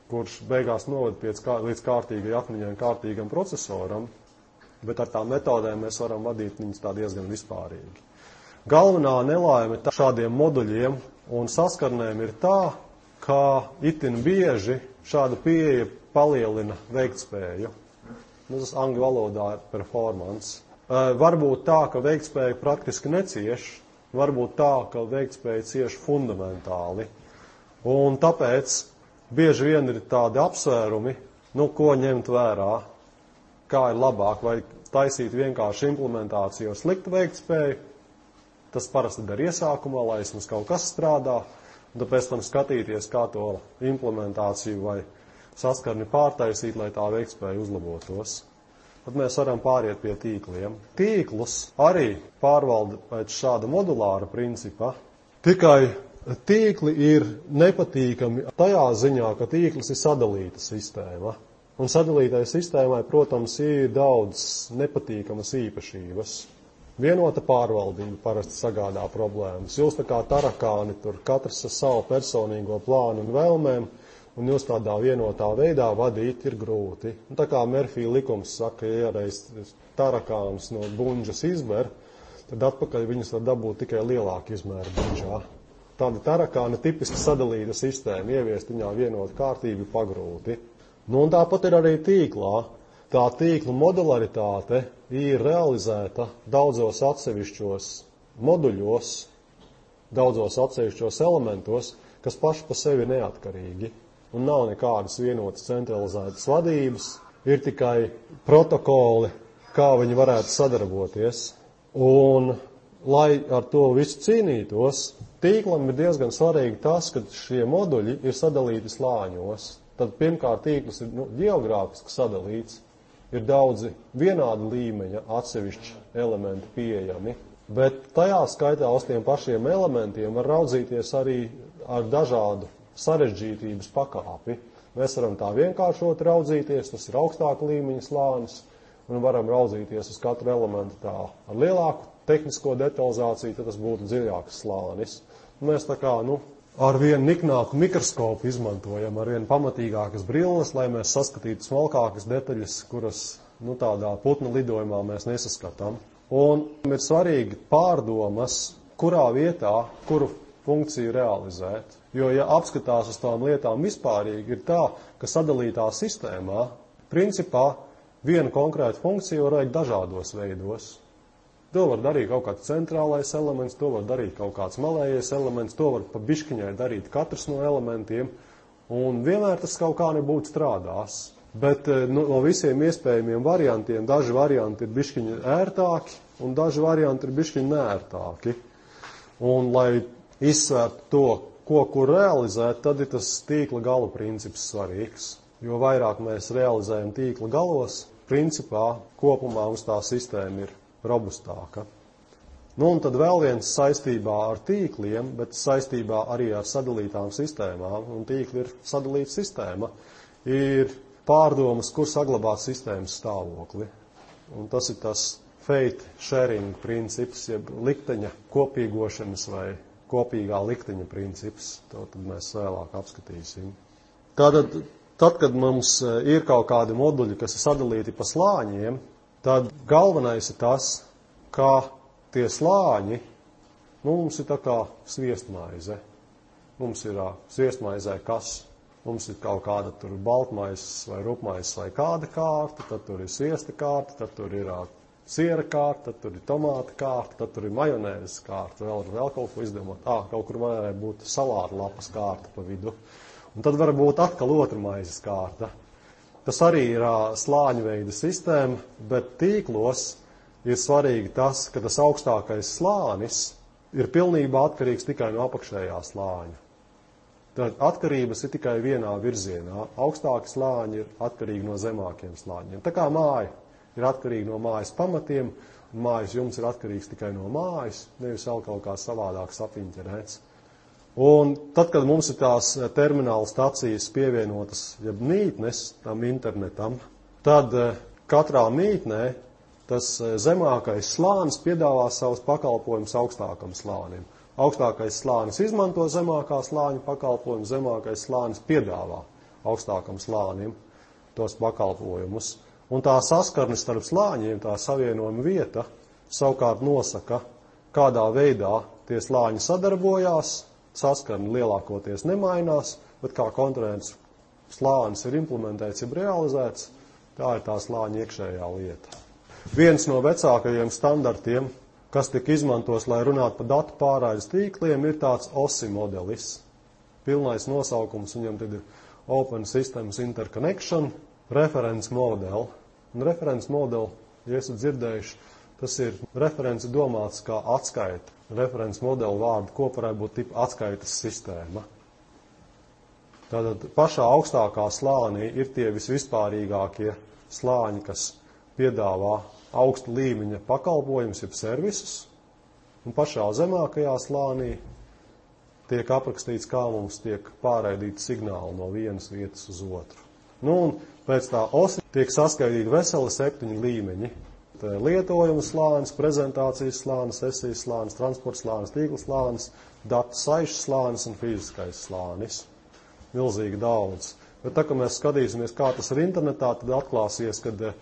kurš beigās noved līdz kārtīgai atmiņai un kārtīgam procesoram, bet ar tām metodēm mēs varam vadīt viņus tā diezgan vispārīgi. Galvenā nelaime šādiem moduļiem un saskarnēm ir tā, ka itin bieži šāda pieeja palielina veiktspēju. Tas angļu valodā ir performance. Varbūt tā, ka veiktspēja praktiski necieš, varbūt tā, ka veiktspēja cieš fundamentāli. Un tāpēc bieži vien ir tādi apsvērumi, ko ņemt vērā, kā ir labāk, vai taisīt vienkārši implementāciju ar sliktu veiktspēju. Tas parasti dar iesākumā, lai vismaz kaut kas strādā, un tad pēc tam skatīties, kā to implementāciju vai saskarni pārtaisīt, lai tā veiktspēja uzlabotos. Tad mēs varam pāriet pie tīkliem. Tīklus arī pārvalda pēc šāda modulāra principa, tikai tīkli ir nepatīkami tajā ziņā, ka tīklis ir sadalīta sistēma. Un sadalītai sistēmai, protams, ir daudz nepatīkamas īpašības. Vienota pārvaldība parasti sagādā problēmas. Jūs tā kā tarakāni, tur katrs ar savu personīgo plānu un vēlmēm, un jūs tādā vienotā veidā vadīt ir grūti. Un tā kā Murphy likums saka, ja reiz tarakāns no bunžas izber, tad atpakaļ viņus var dabūt tikai lielāku izmēru bunžā. Tāda tarakāna tipiski sadalīta sistēma, ieviest viņā vienotu kārtību pagrūti. Un tāpat ir arī tīklā. Tā tīkla modularitāte ir realizēta daudzos atsevišķos moduļos, daudzos atsevišķos elementos, kas paši pa sevi neatkarīgi. Un nav nekādas vienotas centralizētas vadības, ir tikai protokoli, kā viņi varētu sadarboties. Un, lai ar to visu cīnītos, tīklam ir diezgan svarīgi tas, ka šie moduļi ir sadalīti slāņos. Tad pirmkārt tīkls ir ģeogrāfiski sadalīts. Ir daudzi vienādi līmeņa atsevišķi elementi pieejami, bet tajā skaitā uz tiem pašiem elementiem var raudzīties arī ar dažādu sarežģītības pakāpi. Mēs varam tā vienkāršot raudzīties, tas ir augstāka līmeņa slānis, un varam raudzīties uz katru elementu tā ar lielāku tehnisko detalizāciju, tad tas būtu dziļāks slānis. Mēs tā kā, ar vienu niknāku mikroskopu izmantojam, ar vienu pamatīgākas brilles, lai mēs saskatītu smalkākas detaļas, kuras tādā putna lidojumā mēs nesaskatām. Un ir svarīgi pārdomas, kurā vietā, kuru funkciju realizēt. Jo, ja apskatās uz tām lietām vispārīgi, ir tā, ka sadalītā sistēmā, principā, vienu konkrētu funkciju var veikt dažādos veidos. To var darīt kaut kāds centrālais elements, to var darīt kaut kāds malējais elements, to var pa bišķiņai darīt katrs no elementiem, un vienmēr tas kaut kā nebūtu strādās. Bet no visiem iespējamiem variantiem, daži varianti ir bišķiņi ērtāki, un daži varianti ir bišķiņi neērtāki. Un, lai izsvērtu to, kur realizēt, tad ir tas tīkla gala princips svarīgs. Jo vairāk mēs realizējam tīkla galos, principā kopumā mums tā sistēma ir robustāka. Un tad vēl viens saistībā ar tīkliem, bet saistībā arī ar sadalītām sistēmām, un tīkli ir sadalīta sistēma, ir pārdomas, kur saglabāt sistēmas stāvokli. Un tas ir tas fate sharing princips, jeb likteņa kopīgošanas vai kopīgā likteņa princips. To tad mēs vēlāk apskatīsim. Tātad Tad, kad mums ir kaut kādi moduļi, kas ir sadalīti pa slāņiem, tad galvenais ir tas, ka tie slāņi, mums ir tā kā sviestmaize. Mums ir sviestmaizē kas? Mums ir kaut kāda tur baltmaizes vai rupmaizes vai kāda kārta, tad tur ir sviesta kārta, tad tur ir siera kārta, tad tur ir tomāta kārta, tad tur ir majonēzes kārta, vēl kaut ko izdomāt. Kaut kur varēja būt salāta lapas kārta pa vidu. Un tad var būt atkal otra maizes kārta. Tas arī ir slāņu veida sistēma, bet tīklos ir svarīgi tas, ka tas augstākais slānis ir pilnībā atkarīgs tikai no apakšējā slāņa. Tad atkarības ir tikai vienā virzienā. Augstāki slāņi ir atkarīgi no zemākiem slāņiem. Tā kā māja ir atkarīga no mājas pamatiem, un mājas jums ir atkarīgs tikai no mājas, nevis vēl kaut kā savādāk sapiņķerēts. Un tad, kad mums ir tās termināla stacijas pievienotas, jeb mītnes tam internetam, tad katrā mītnē tas zemākais slānis piedāvā savus pakalpojumus augstākam slānim. Augstākais slānis izmanto zemākā slāņa pakalpojumu, zemākais slānis piedāvā augstākam slānim tos pakalpojumus. Un tā saskarne starp slāņiem, tā savienojuma vieta, savukārt nosaka, kādā veidā tie slāņi sadarbojās, saskarne lielākoties nemainās, bet kā konkurents slānis ir implementēts, jeb realizēts, tā ir tā slāņa iekšējā lieta. Viens no vecākajiem standartiem, kas tika izmantos, lai runātu par datu pārraides tīkliem, ir tāds OSI modelis. Pilnais nosaukums viņam tad ir Open Systems Interconnection Reference Model. Un reference modeli, ja esat dzirdējuši, tas ir referenci domāts kā atskaita. Reference modeli vārdu kopā varētu būt tipa atskaitas sistēma. Tātad pašā augstākā slānī ir tie visvispārīgākie slāņi, kas piedāvā augsta līmeņa pakalpojumus, jeb servisus, un pašā zemākajā slānī tiek aprakstīts, kā mums tiek pārraidīti signāli no vienas vietas uz otru. Un pēc tā osi tiek saskaitīti veseli 7 līmeņi. Tā lietojuma slānis, prezentācijas slānis, sesijas slānis, transporta slānis, tīkla slānis, datu saišu slānis un fiziskais slānis. Milzīgi daudz. Bet tā, ka mēs skatīsimies, kā tas ir internetā, tad atklāsies, ka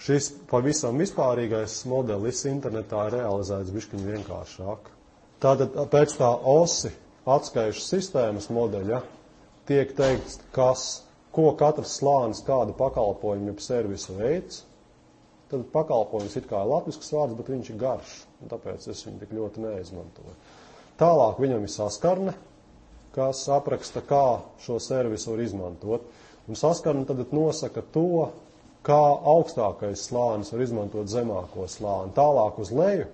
šis pavisam vispārīgais modelis internetā ir realizēts bišķiņ vienkāršāk. Tātad pēc tā osi atskaišu sistēmas modeļa tiek teikts, ko katrs slānis, kādu pakalpojumu jeb servisu veids. Tad pakalpojums it kā ir latvisks vārds, bet viņš ir garš, un tāpēc es viņu tik ļoti neizmantoju. Tālāk viņam ir saskarne, kas apraksta, kā šo servisu var izmantot. Un saskarne tad nosaka to, kā augstākais slānis var izmantot zemāko slāni. Tālāk uz leju,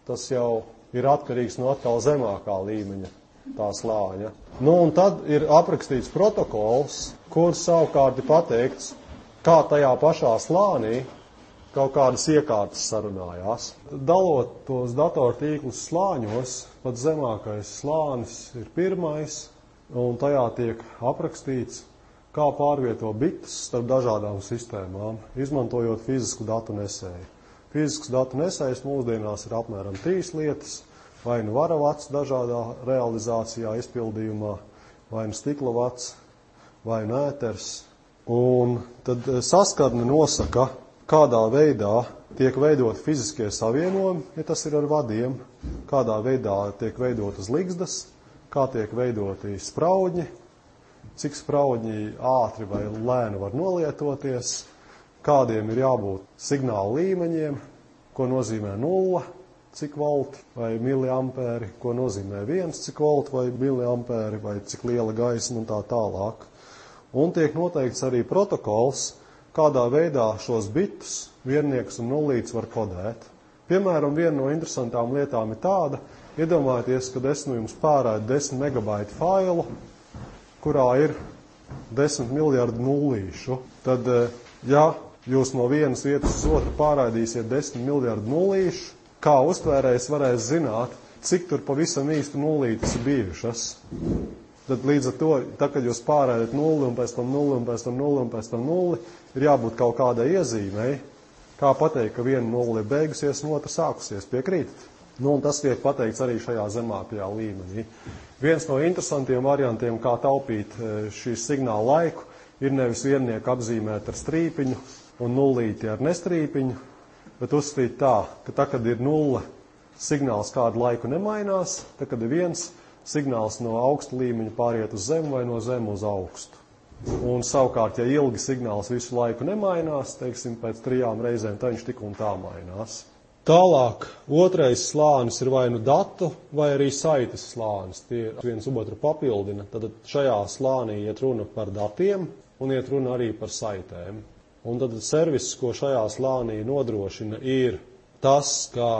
tas jau ir atkarīgs no atkal zemākā līmeņa tā slāņa. Un tad ir aprakstīts protokols, kur savukārt ir pateikts, kā tajā pašā slānī kaut kādas iekārtas sarunājās. Dalot tos datortīklus slāņos, pat zemākais slānis ir pirmais, un tajā tiek aprakstīts, kā pārvieto bitus starp dažādām sistēmām, izmantojot fizisku datu nesēju. Fizisks datu nesējs mūsdienās ir apmēram 3 lietas, vai nu varavats dažādā realizācijā, izpildījumā, vai nu stiklavats, vai nu ēters. Un tad saskarne nosaka, kādā veidā tiek veidot fiziskie savienojumi, ja tas ir ar vadiem, kādā veidā tiek veidotas ligzdas, kā tiek veidoti spraudņi, cik spraudņi ātri vai lēni var nolietoties, kādiem ir jābūt signāla līmeņiem, ko nozīmē 0, cik volti vai miliampēri, ko nozīmē 1, cik volti vai miliampēri, vai cik liela gaisma un tā tālāk. Un tiek noteikts arī protokols, kādā veidā šos bitus, viennieks un nulītes var kodēt. Piemēram, viena no interesantām lietām ir tāda, iedomājieties, kad es jums pārraidu 10 megabaitu failu, kurā ir 10 miljardi nullīšu. Tad, ja jūs no vienas vietas uz otru pārraidīsiet 10 miljardi nullīšu, kā uztvērējs varēs zināt, cik tur pavisam īsti nullītes ir bijušas. Tad līdz ar to, kad jūs pārēdat 0 un pēc tam 0 un pēc tam 0 un pēc tam 0, ir jābūt kaut kādai iezīmei, kā pateikt, ka viena 0 ir beigusies un otra sākusies, piekrītat. Un tas tiek pateikts arī šajā zemākajā līmenī. Viens no interesantiem variantiem, kā taupīt šīs signāla laiku, ir nevis viennieku apzīmēt ar strīpiņu un nullīti ar nestrīpiņu, bet uzstīt tā, ka tā, kad ir nulle, signāls kādu laiku nemainās, tā, kad ir viens, signāls no augsta līmeņa pāriet uz zemu vai no zemu uz augstu. Un savukārt, ja ilgi signāls visu laiku nemainās, teiksim, pēc 3 reizēm, tad viņš tik un tā mainās. Tālāk, otrais slānis ir vai nu datu, vai arī saites slānis. Tie viens otru papildina. Tad šajā slānī iet runa par datiem un iet runa arī par saitēm. Un tad servis, ko šajā slānī nodrošina, ir tas, ka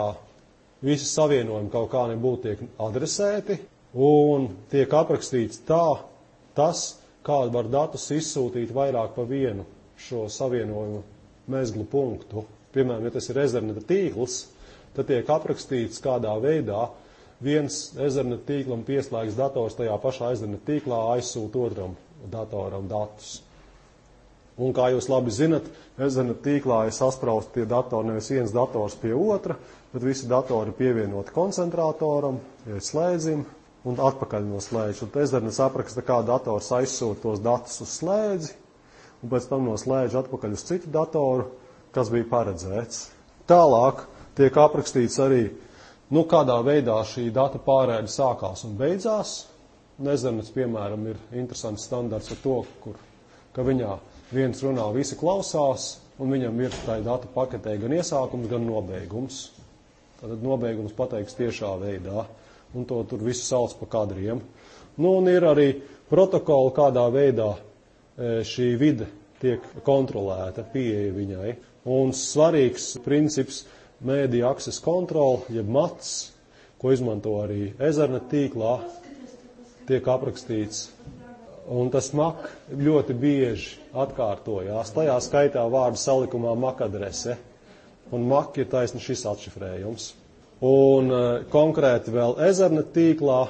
visi savienojumi kaut kā nebūtu tiek adresēti un tiek aprakstīts tas, kā var datus izsūtīt vairāk pa vienu šo savienojumu mezglu punktu. Piemēram, ja tas ir Etherneta tīkls, tad tiek aprakstīts, kādā veidā viens Etherneta tīklam pieslēgts dators tajā pašā Etherneta tīklā aizsūta otram datoram datus. Un kā jūs labi zinat, Etherneta tīklā ir sasprausti tie datori, nevis viens dators pie otra, bet visi datori pievienoti koncentratoram, slēdzim un atpakaļ no slēdža. Un Ethernets apraksta, kā dators aizsūta tos datus uz slēdzi, un pēc tam no slēdža atpakaļ uz citu datoru, kas bija paredzēts. Tālāk tiek aprakstīts arī, kādā veidā šī data pārēde sākās un beidzās. Ethernets, piemēram, ir interesants standarts ar to, ka viņā viens runā, visi klausās, un viņam ir tai data paketē gan iesākums, gan nobeigums. Tātad nobeigums pateikts tiešā veidā, un to tur visu sauc pa kadriem. Un ir arī protokoli, kādā veidā šī vide tiek kontrolēta, pieeja viņai. Un svarīgs princips Media Access Control, jeb MACS, ko izmanto arī Ethernet tīklā, tiek aprakstīts. Un tas MAC ļoti bieži atkārtojās. Tajā skaitā vārdu salikumā MAC adrese. Un MAC ir taisni šis atšifrējums. Un konkrēti vēl Ethernet tīklā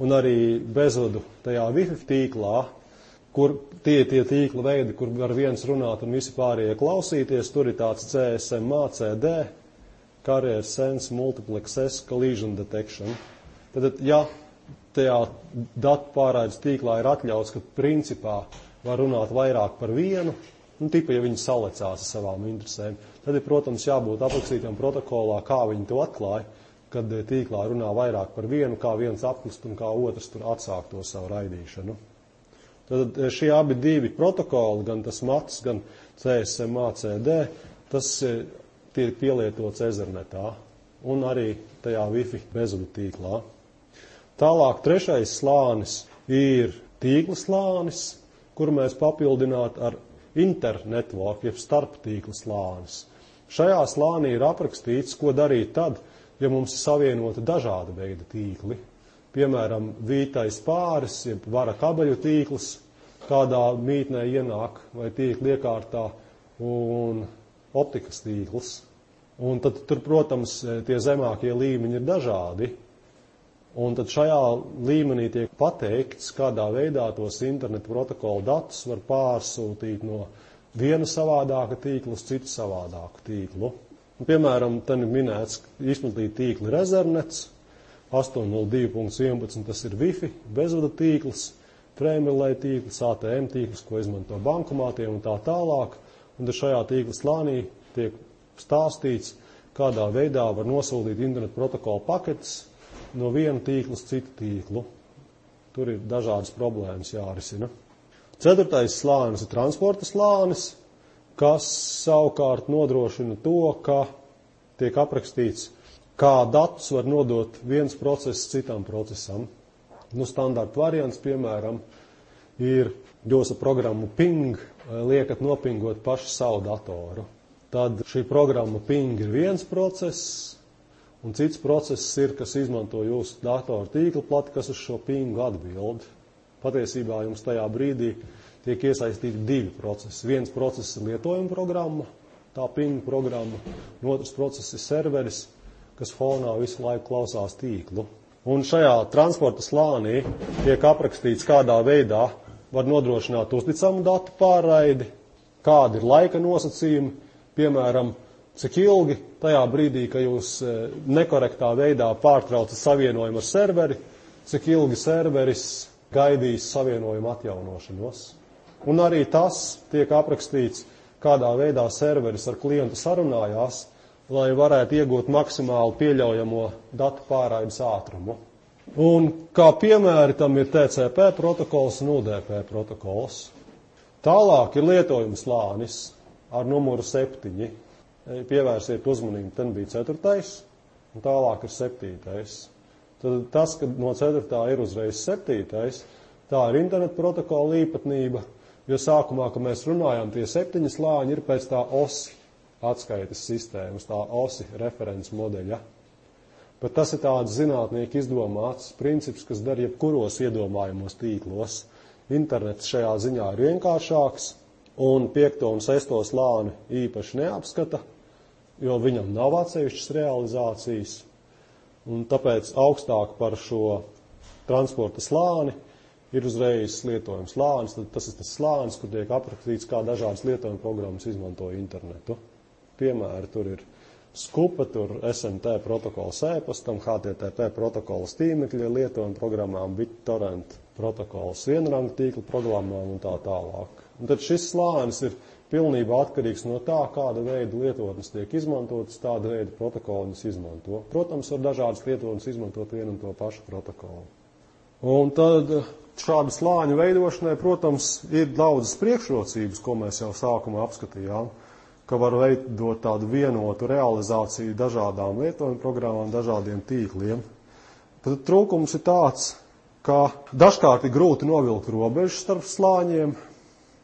un arī bezvadu tajā Wi-Fi tīklā, kur tie tīkla veidi, kur var viens runāt un visi pārējie klausīties, tur ir tāds CSM, CD, Carrier Sense Multiplex S Collision Detection. Tad, ja tajā datu pārraides tīklā ir atļauts, ka principā var runāt vairāk par vienu, ja viņi salecās ar savām interesēm, tad ir, protams, jābūt aprakstītam protokolā, kā viņi to atklāja, kad tīklā runā vairāk par vienu, kā viens apklust un kā otrs tur atsāk to savu raidīšanu. Tad šie abi divi protokoli, gan tas MACS, gan CSM, CD, tas tiek pielietots Ethernetā un arī tajā Wi-Fi bezvadu tīklā. Tālāk trešais slānis ir tīkla slānis, kuru mēs papildinātu ar internetwork, jeb starptīkla slānis. Šajā slānī ir aprakstīts, ko darīt tad, ja mums ir savienoti dažāda veida tīkli. Piemēram, vītais pāris, jeb vara kabeļu tīkls, kādā mītnē ienāk vai tīkla iekārtā, un optikas tīkls. Un tad tur, protams, tie zemākie līmeņi ir dažādi. Un tad šajā līmenī tiek pateikts, kādā veidā tos internetu protokolu datus var pārsūtīt no viena savādāka tīkla uz citu savādāku tīklu. Un, piemēram, tad ir minēts, izplatīta tīkla ir Ethernets, 802.11 tas ir Wi-Fi, bezvadu tīkls, Framerlay tīkls, ATM tīkls, ko izmanto bankomātiem un tā tālāk. Un šajā tīkla slānī tiek stāstīts, kādā veidā var nosūtīt internetu protokolu paketes no viena tīkla uz citu tīklu. Tur ir dažādas problēmas jārisina. 4. slānis ir transporta slānis, kas savukārt nodrošina to, ka tiek aprakstīts, kā datus var nodot viens process citam procesam. Standarta variants, piemēram, ir jūs ar programmu Ping liekat nopingot pašu savu datoru. Tad šī programma Ping ir viens process, un cits process ir, kas izmanto jūsu datoru tīkla plati, kas uz šo Pingu atbild. Patiesībā jums tajā brīdī tiek iesaistīti divi procesi. Viens process ir lietojuma programma, tā Ping programma, un otrs process ir serveris, kas fonā visu laiku klausās tīklu. Un šajā transporta slānī tiek aprakstīts, kādā veidā var nodrošināt uzticamu datu pārraidi, kādi ir laika nosacījumi, piemēram, cik ilgi tajā brīdī, ka jūs nekorektā veidā pārtraucat savienojumu ar serveri, cik ilgi serveris gaidīs savienojumu atjaunošanos. Un arī tas tiek aprakstīts, kādā veidā serveris ar klientu sarunājās, lai varētu iegūt maksimāli pieļaujamo datu pārraides ātrumu. Un kā piemēri tam ir TCP protokols un UDP protokols. Tālāk ir lietojuma slānis ar numuru 7. Pievērsiet uzmanību, ten bija 4. un tālāk ir 7. Tad tas, ka no 4. ir uzreiz 7. tā ir interneta protokola īpatnība, jo sākumā, kad mēs runājām, tie 7 slāņi ir pēc tā OSI atskaites sistēmas, tā OSI referents modeļa. Bet tas ir tāds zinātnieki izdomāts princips, kas dar jebkuros iedomājumos tīklos. Internets šajā ziņā ir vienkāršāks, un 5. un 6. slāni īpaši neapskata, jo viņam nav atsevišķas realizācijas, un tāpēc augstāk par šo transporta slāni ir uzreiz lietojuma slānis. Tad tas ir tas slānis, kur tiek aprakstīts, kā dažādas lietojuma programmas izmanto internetu. Piemēri tur ir Skupa, tur SMT protokols e-pastam, HTTP protokols tīmekļa lietojuma programmām, BitTorrent protokols vienranga tīkla programmām un tā tālāk. Un tad šis slānis ir pilnībā atkarīgs no tā, kāda veida lietotnes tiek izmantotas, tāda veida protokolus izmanto. Protams, var dažādas lietotnes izmantot vienu un to pašu protokolu. Un tad šāda slāņa veidošanai, protams, ir daudzas priekšrocības, ko mēs jau sākumā apskatījām, ka var veidot tādu vienotu realizāciju dažādām lietojuma programmām, dažādiem tīkliem. Tad trūkums ir tāds, ka dažkārt ir grūti novilkt robežu starp slāņiem,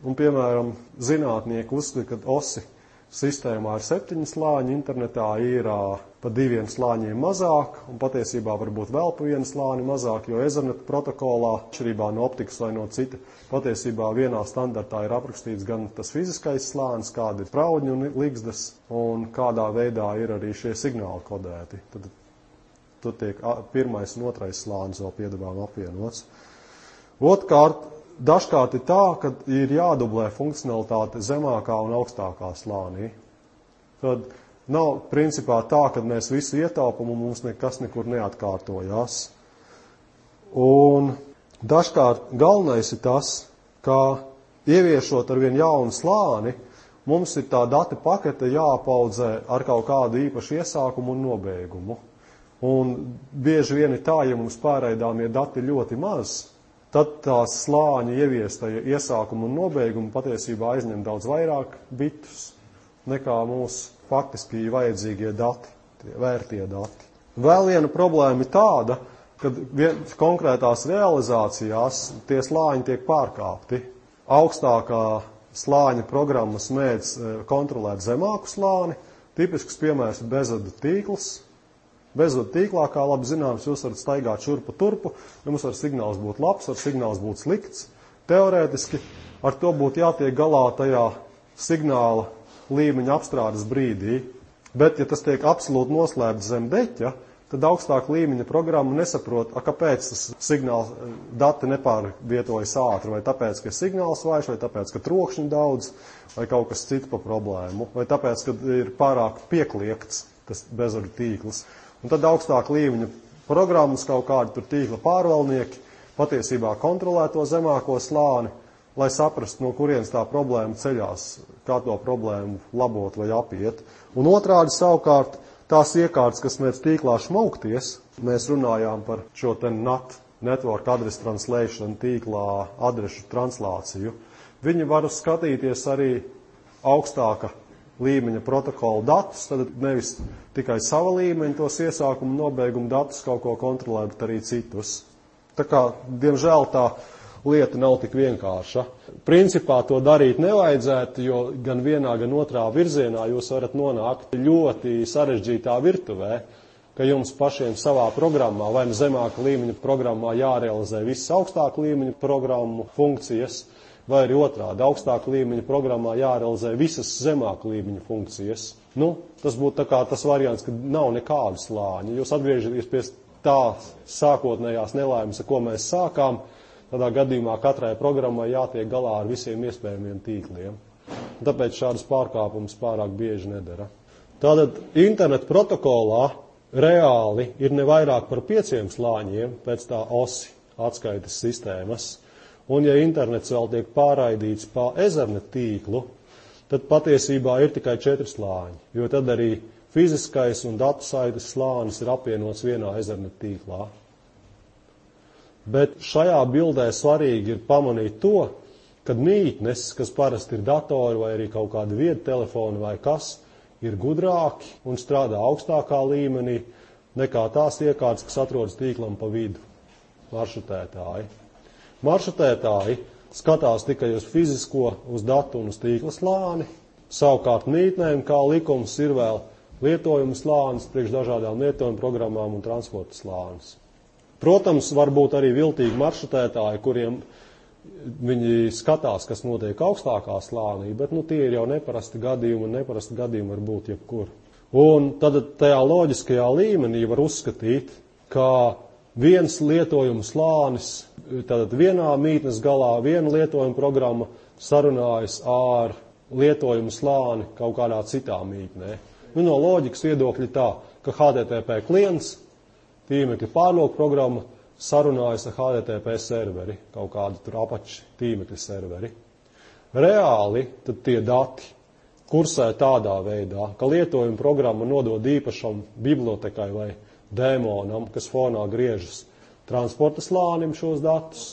un, piemēram, zinātnieki uzskata, ka OSI sistēmā ir 7 slāņi, internetā ir pa 2 slāņiem mazāk, un patiesībā varbūt vēl pa 1 slāni mazāk, jo Ethernet protokolā, atšķirībā no optikas vai no cita, patiesībā vienā standartā ir aprakstīts gan tas fiziskais slānis, kāda ir spraudņi un ligzdas, un kādā veidā ir arī šie signāli kodēti. Tad tur tiek 1. un 2. slānis vēl piedevām apvienots. Otrkārt, dažkārt ir tā, ka ir jādublē funkcionalitāte zemākā un augstākā slānī. Tad nav principā tā, ka mēs visu ietaupam un mums nekas nekur neatkārtojās. Un dažkārt galvenais ir tas, ka ieviešot ar vien jaunu slāni, mums ir tā dati pakete jāpaudzē ar kaut kādu īpašu iesākumu un nobeigumu. Un bieži vien ir tā, ja mums pārraidāmie dati ļoti maz, tad tās slāņa ieviestajie iesākumu un nobeigumu patiesībā aizņem daudz vairāk bitus nekā mūsu faktiski vajadzīgie dati, tie vērtie dati. Vēl viena problēma ir tāda, ka konkrētās realizācijās tie slāņi tiek pārkāpti. Augstākā slāņa programmas mēdz kontrolēt zemāku slāni. Tipisks piemērs ir bezvadu tīkls. Bezvadu tīklā, kā labi zināms, jūs varat staigāt šurpu turpu, jums var signāls būt labs, var signāls būt slikts. Teorētiski ar to būtu jātiek galā tajā signāla līmeņa apstrādes brīdī, bet, ja tas tiek absolūti noslēpts zem deķa, tad augstāk līmeņa programma nesaprot, kāpēc tas signāls dati nepārvietojas ātri, vai tāpēc, ka ir signāls vājš, vai tāpēc, ka trokšņi daudz, vai kaut kas cits pa problēmu, vai tāpēc, ka ir pārāk piekliekts tas bezvadu tīkls. Un tad augstāk līmeņa programmas kaut kādi tur tīkla pārvaldnieki patiesībā kontrolē to zemāko slāni, lai saprastu, no kurienes tā problēma ceļās, kā to problēmu labot vai apiet. Un otrādi savukārt tās iekārtas, kas mēdz tīklā šmaukties, mēs runājām par šo te NAT, Network Address Translation, tīklā adrešu translāciju. Viņi var skatīties arī augstāka līmeņa protokolu datus, tad nevis tikai sava līmeņa tos iesākumu un nobeigumu datus kaut ko kontrolē, bet arī citus. Tā kā, diemžēl, tā lieta nav tik vienkārša. Principā to darīt nevajadzētu, jo gan vienā, gan otrā virzienā jūs varat nonākt ļoti sarežģītā virtuvē, ka jums pašiem savā programmā vai zemāka līmeņa programmā jārealizē visas augstāka līmeņa programmu funkcijas, vai arī otrādi augstāka līmeņa programmā jārealizē visas zemāka līmeņa funkcijas. Tas būtu tā kā tas variants, ka nav nekādu slāņu. Jūs atgriežaties pie tā sākotnējās nelaimes, ar ko mēs sākām. Tādā gadījumā katrai programmai jātiek galā ar visiem iespējamiem tīkliem. Tāpēc šādas pārkāpumus pārāk bieži nedara. Tātad internet protokolā reāli ir ne vairāk par 5 slāņiem pēc tā OSI atskaites sistēmas. un ja internets vēl tiek pārraidīts pa Ethernet tīklu, tad patiesībā ir tikai 4 slāņi, jo tad arī fiziskais un datu saites slānis ir apvienots vienā Ethernet tīklā. Bet šajā bildē svarīgi ir pamanīt to, kad mītnes, kas parasti ir datori vai arī kaut kādi viedtelefoni vai kas, ir gudrāki un strādā augstākā līmenī nekā tās iekārtas, kas atrodas tīklam pa vidu, maršrutētāji. Maršrutētāji skatās tikai uz fizisko, uz datu un uz tīkla slāni, savukārt mītnēm, kā likums, ir vēl lietojuma slānis priekš dažādām lietojuma programmām un transporta slānis. Protams, var būt arī viltīgi maršrutētāji, kuriem viņi skatās, kas notiek augstākā slānī, bet tie ir jau neparasti gadījumi, un neparasti gadījumi var būt jebkur. Un tad tajā loģiskajā līmenī var uzskatīt, ka viens lietojuma slānis, tad vienā mītnes galā viena lietojuma programma sarunājas ar lietojuma slāni kaut kādā citā mītnē. No loģikas viedokļa tā, ka HTTP klients, tīmekļa pārlūku programma, sarunājas ar HTTP serveri, kaut kādu tur apač tīmekļa serveri. Reāli tad tie dati kursē tādā veidā, ka lietojuma programma nodod īpašam bibliotekai vai dēmonam, kas fonā griežas transporta slānim šos datus.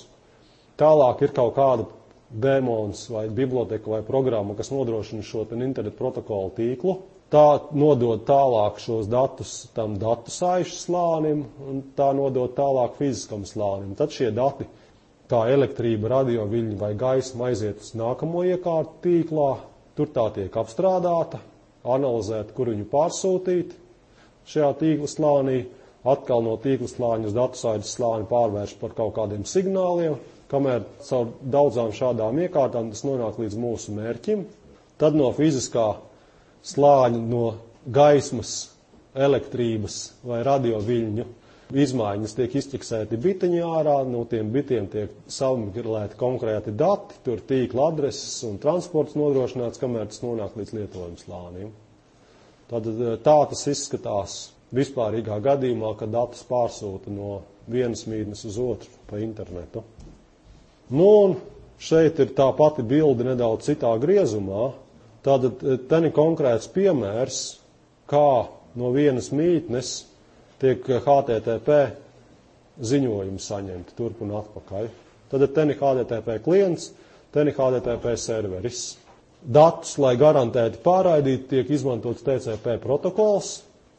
Tālāk ir kaut kāda dēmons vai biblioteka vai programma, kas nodrošina šo internetu protokolu tīklu. Tā nodod tālāk šos datus tam datu saišu slānim, un tā nodod tālāk fiziskam slānim. Tad šie dati, kā elektrība, radioviļņi vai gaisma, aiziet uz nākamo iekārtu tīklā, tur tā tiek apstrādāta, analizēta, kur viņu pārsūtīt šajā tīkla slānī, atkal no tīkla slāņa uz datu saites slāni pārvērš par kaut kādiem signāliem, kamēr caur daudzām šādām iekārtām tas nonāk līdz mūsu mērķim. Tad no fiziskā slāņi no gaismas, elektrības vai radioviļņu izmaiņas tiek izķeksēti bitiņi ārā, no tiem bitiem tiek savmigrēti konkrēti dati, tur tīkla adreses un transports nodrošināts, kamēr tas nonāk līdz lietojuma slānim. Tad tā tas izskatās vispārīgā gadījumā, kad datus pārsūta no vienas mītnes uz otru pa internetu. Un šeit ir tā pati bilde nedaudz citā griezumā. Tātad ten ir konkrēts piemērs, kā no vienas mītnes tiek HTTP ziņojumi saņemti turp un atpakaļ. Tad ten ir HTTP klients, ten ir HTTP serveris. Datus, lai garantēti pārraidīti, tiek izmantots TCP protokols.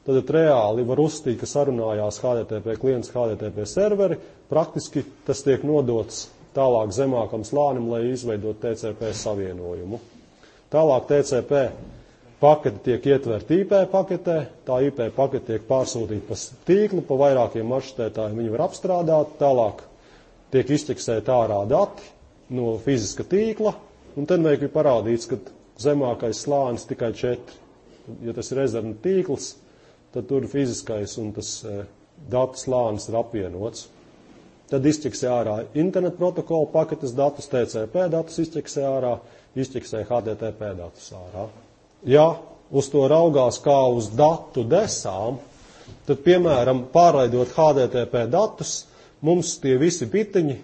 Tad reāli var uzstīt, ka sarunājās HTTP klients, HTTP serveri. Praktiski tas tiek nodots tālāk zemākam slānim, lai izveidot TCP savienojumu. Tālāk TCP pakete tiek ietverta IP paketē, tā IP pakete tiek pārsūtīta pa tīklu, pa vairākiem maršrutētājiem viņi var apstrādāt, tālāk tiek izķeksēti ārā dati no fiziska tīkla, un tad ir parādīts, ka zemākais slānis tikai 4. Ja tas ir Ethernet tīkls, tad tur fiziskais un tas datu slānis ir apvienots. Tad izķeksē ārā internet protokola paketes datus, TCP datus izķeksē ārā, izķeksē HTTP datus ārā. Ja uz to raugās kā uz datu desām, tad, piemēram, pārraidot HTTP datus, mums tie visi bitiņi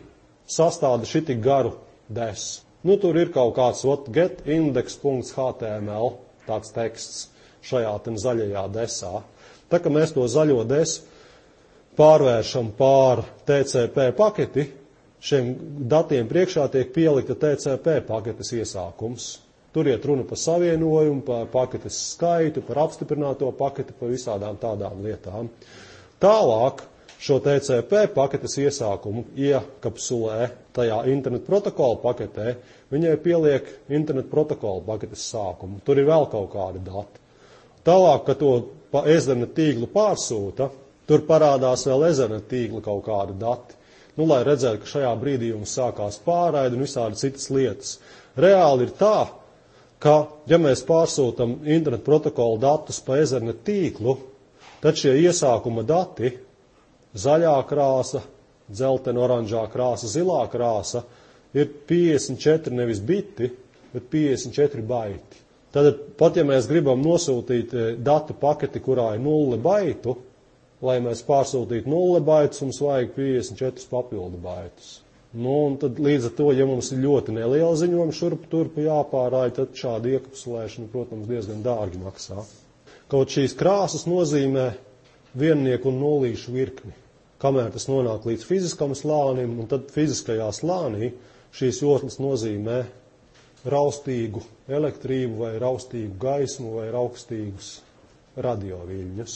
sastāda šitik garu desu. Tur ir kaut kāds getindex.html tāds teksts šajā zaļajā desā. Tā kā mēs to zaļo desu pārvēršam pār TCP paketi, šiem datiem priekšā tiek pielikta TCP paketes iesākums. Tur iet runa par savienojumu, par paketes skaitu, par apstiprināto paketi, par visādām tādām lietām. Tālāk šo TCP paketes iesākumu iekapsulē tajā internet protokola paketē, viņai pieliek internet protokola paketes sākumu. Tur ir vēl kaut kādi dati. Tālāk, kad to pa Ethernet tīklu pārsūta, tur parādās vēl Ethernet tīkla kaut kādi dati. Lai redzētu, ka šajā brīdī jums sākās pārraide un visādi citas lietas. Reāli ir tā, ka, ja mēs pārsūtam internet protokola datus pa Ethernet tīklu, tad šie iesākuma dati, zaļā krāsa, dzeltena, oranžā krāsa, zilā krāsa, ir 54 nevis biti, bet 54 baiti. Tad pat, ja mēs gribam nosūtīt datu paketi, kurā ir 0 baitu, lai mēs pārsūtītu 0 baitus, mums vajag 54 papildu baitus. Nu, un tad līdz ar to, ja mums ir ļoti neliela ziņojuma šurp turpu jāpārāja, tad šāda iekapsulēšana, protams, diezgan dārgi maksā. Kaut šīs krāsas nozīmē viennieku un nullīšu virkni. Kamēr tas nonāk līdz fiziskam slānim, un tad fiziskajā slānī šīs joslas nozīmē raustīgu elektrību vai raustīgu gaismu vai raustīgus radioviļņus.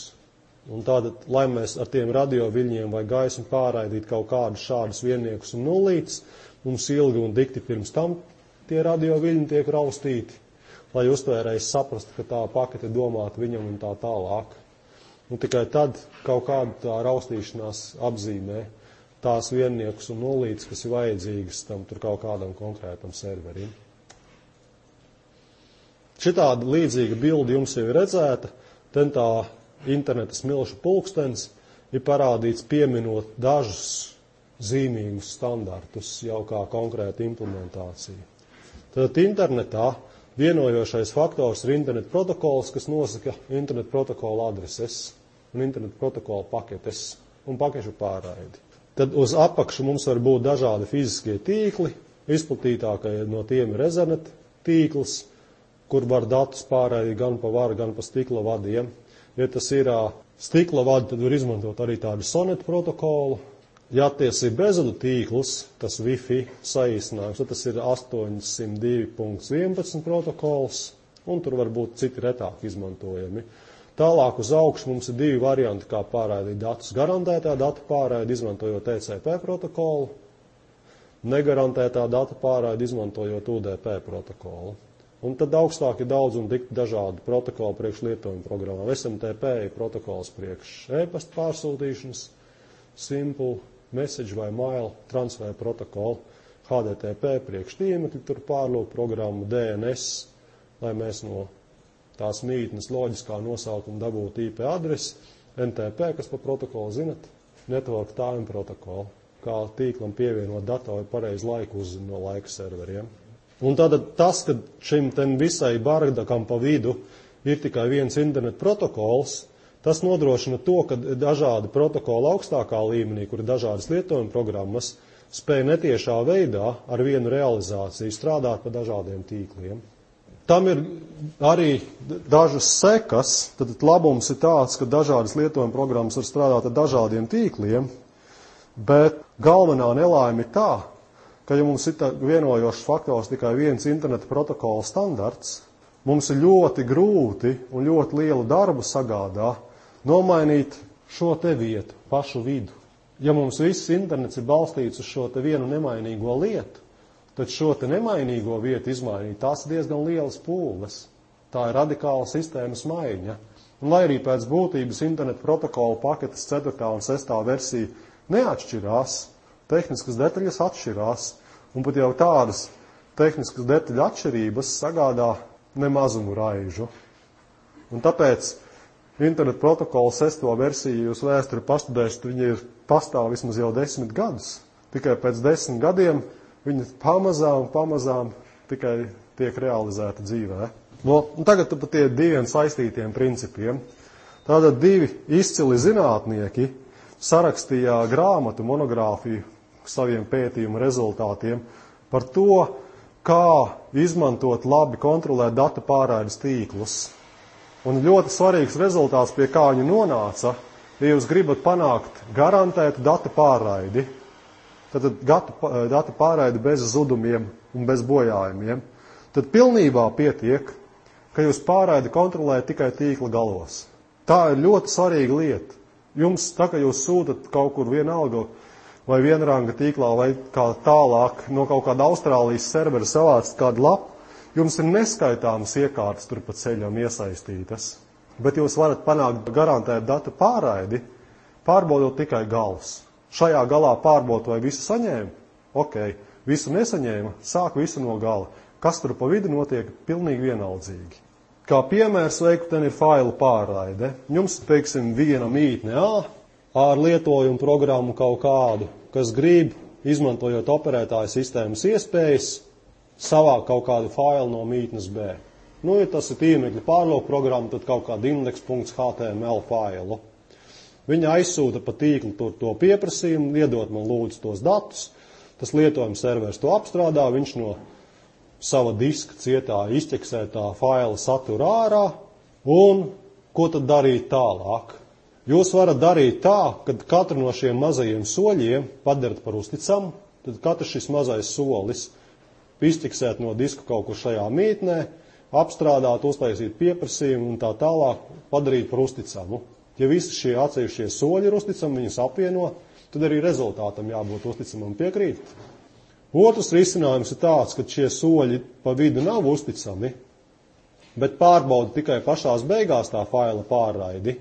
Un tātad, lai mēs ar tiem radioviļņiem vai gaismu pārraidītu kaut kādus šādus vienniekus un nullītes, mums ilgi un dikti pirms tam tie radioviļņi tiek raustīti, lai uztvērējs saprastu, ka tā pakete domāta viņam un tā tālāk. Un tikai tad kaut kāda tā raustīšanās apzīmē tās vienniekus un nullītes, kas ir vajadzīgas tam tur kaut kādam konkrētam serverim. Šitāda līdzīga bilde jums jau ir redzēta, ten tā interneta smilšu pulkstens ir parādīts pieminot dažus zīmīgus standartus jau kā konkrēta implementācija. Tad internetā vienojošais faktors ir internet protokols, kas nosaka internet protokola adreses un internet protokola paketes un pakešu pārraidi. Tad uz apakšu mums var būt dažādi fiziskie tīkli, izplatītākie no tiem ir Ethernet tīkls, kur var datus pārraidīt gan pa varu, gan pa stikla vadiem. Ja tas ir stikla vadi, tad var izmantot arī tādu Sonet protokolu. Ja tas ir bezvadu tīkls, tas Wi-Fi saīsinājums, tad tas ir 802.11 protokols, un tur var būt citi retāk izmantojami. Tālāk uz augšu mums ir divi varianti, kā pārraidīt datus. Garantētā datu pārraidi, izmantojot TCP protokolu, negarantētā datu pārraidi, izmantojot UDP protokolu. Un tad augstāk ir daudz un dikti dažādi protokoli priekš lietojuma programmām. SMTP ir protokols priekš e-pasta pārsūtīšanas, Simple Message vai Mail transfer protokolu, HDTP priekš tīmekļu tur pārlūk programmu, DNS, lai mēs no tās mītnes loģiskā nosaukuma dabūtu IP adresi, NTP, kas pa protokolu zinat, Network Time protokolu, kā tīklam pievienot datoru pareizu laiku uzzina no laika serveriem. Un tātad tas, ka šim ten visai bardakam pa vidu ir tikai viens internet protokols, tas nodrošina to, ka dažādi protokoli augstākā līmenī, kur ir dažādas lietojuma programmas, spēj netiešā veidā ar vienu realizāciju strādāt pa dažādiem tīkliem. Tam ir arī dažas sekas, tad labums ir tāds, ka dažādas lietojuma programmas var strādāt ar dažādiem tīkliem, bet galvenā nelaime ir tā, ka ja mums ir vienojošs faktors tikai viens interneta protokola standarts, mums ir ļoti grūti un ļoti lielu darbu sagādā nomainīt šo te vietu, pašu vidu. Ja mums viss internets ir balstīts uz šo te vienu nemainīgo lietu, tad šo te nemainīgo vietu izmainīt, tās ir diezgan lielas pūles. Tā ir radikāla sistēmas maiņa. Un lai arī pēc būtības interneta protokola paketes 4. un 6. versija neatšķirās, tehniskas detaļas atšķirās, un pat jau tādas tehniskas detaļu atšķirības sagādā nemazumu raižu. Un tāpēc internet protokola 6. versiju jūs vēsturi pastudēsiet, viņi ir pastāv vismaz jau 10 gadus. Tikai pēc 10 gadiem viņi pamazām tikai tiek realizēta dzīvē. Un tagad par tie diviem saistītiem principiem. Tātad divi izcili zinātnieki sarakstīja grāmatu, monogrāfiju saviem pētījumu rezultātiem par to, kā izmantot labi kontrolēt datu pārraides tīklus. Un ļoti svarīgs rezultāts, pie kā viņi nonāca, ja jūs gribat panākt garantētu datu pārraidi, tad datu pārraidi bez zudumiem un bez bojājumiem, tad pilnībā pietiek, ka jūs pārraidi kontrolējat tikai tīkla galos. Tā ir ļoti svarīga lieta. Jums, tā kā jūs sūtat kaut kur vienalga vai vienranga tīklā vai kā tālāk no kaut kāda Austrālijas servera savāc kādu lapu, jums ir neskaitāmas iekārtas tur pa ceļam iesaistītas. Bet jūs varat panākt garantēt datu pārraidi, pārbaudot tikai galus. Šajā galā pārbaudot, vai visu saņēma? Ok, visu nesaņēma, sāk visu no gala. Kas tur pa vidu notiek, pilnīgi vienaldzīgi. Kā piemērs veiku, ten ir failu pārraide. Jums, teiksim, viena mītne ar lietojumu programmu kaut kādu, kas grib, izmantojot operētāju sistēmas iespējas, savākt kaut kādu failu no mītnes B. Nu, ja tas ir tīmekļa pārlūk programma, tad kaut kādu index.html failu. Viņa aizsūta pa tīklu to pieprasījumu, iedot man lūdzu tos datus, Tas lietojuma serveris to apstrādā, viņš no sava diska cietā izķeksētā faila satura ārā, un ko tad darīt tālāk? Jūs varat darīt tā, ka katru no šiem mazajiem soļiem padarat par uzticamu, tad katrs šis mazais solis izķeksēt no diska kaut kur šajā mītnē, apstrādāt, uztaisīt pieprasījumu un tā tālāk padarīt par uzticamu. Ja visi šie atsevišķie soļi ir uzticami, viņus apvieno, tad arī rezultātam jābūt uzticamam, piekrīt. Otrs risinājums ir tāds, ka šie soļi pa vidu nav uzticami, bet pārbauda tikai pašās beigās tā faila pārraidi.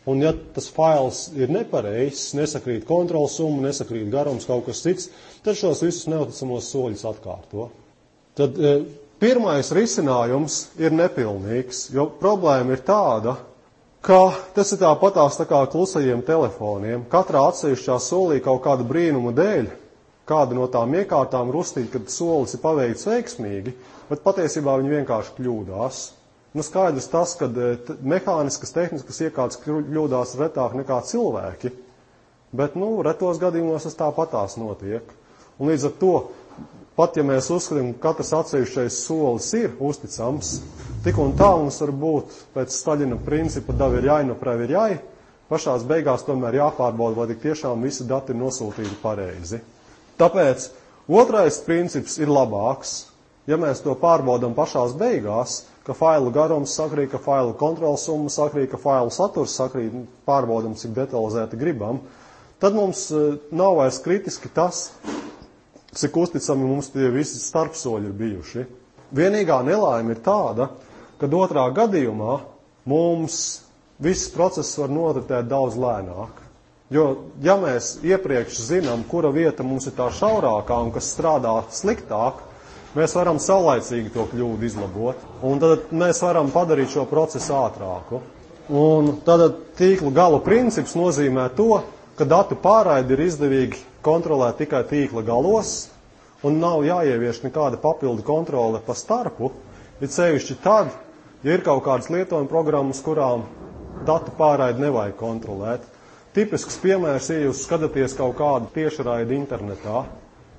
Un ja tas fails ir nepareizs, nesakrīt kontrols summa, nesakrīt garums, kaut kas cits, tad šos visus neuticamos soļus atkārto. Tad pirmais risinājums ir nepilnīgs, jo problēma ir tāda, ka tas ir tāpatās tā kā klusajiem telefoniem. Katrā atsevišķā solī kaut kāda brīnuma dēļ, kāda no tām iekārtām rustīt, kad solis ir paveikts veiksmīgi, bet patiesībā viņi vienkārši kļūdās. Nu, skaidrs tas, ka mehāniskas, tehniskas iekārtas kļūdās retāk nekā cilvēki, bet, retos gadījumos tas tāpatās notiek. Un līdz ar to, pat ja mēs uzskatām, ka katrs atsevišķais solis ir uzticams, tik un tā mums var būt pēc Staļina principa davirjai no pravirjai, pašās beigās tomēr jāpārbauda, vai tik tiešām visi dati ir nosūtīti pareizi. Tāpēc otrais princips ir labāks. Ja mēs to pārbaudam pašās beigās, ka failu garums sakrīt, ka failu kontrols summa sakrīt, ka failu saturs sakrīt, pārbaudam, cik detalizēti gribam, tad mums nav vairs kritiski tas, cik uzticami mums tie visi starpsoļi ir bijuši. Vienīgā nelaime ir tāda, kad otrā gadījumā mums viss process var noritēt daudz lēnāk. Jo, ja mēs iepriekš zinām, kura vieta mums ir tā šaurākā un kas strādā sliktāk, mēs varam saulaicīgi to kļūdu izlabot, un tad mēs varam padarīt šo procesu ātrāku. Un tad tīkla galu princips nozīmē to, ka datu pārraidi ir izdevīgi kontrolēt tikai tīkla galos, un nav jāievieš nekāda papildu kontrole pa starpu, ir sevišķi tad, ja ir kaut kādas lietojuma programmas, kurām datu pārraidi nevajag kontrolēt. Tipisks piemērs, ja jūs skatāties kaut kādu tiešraidi internetā,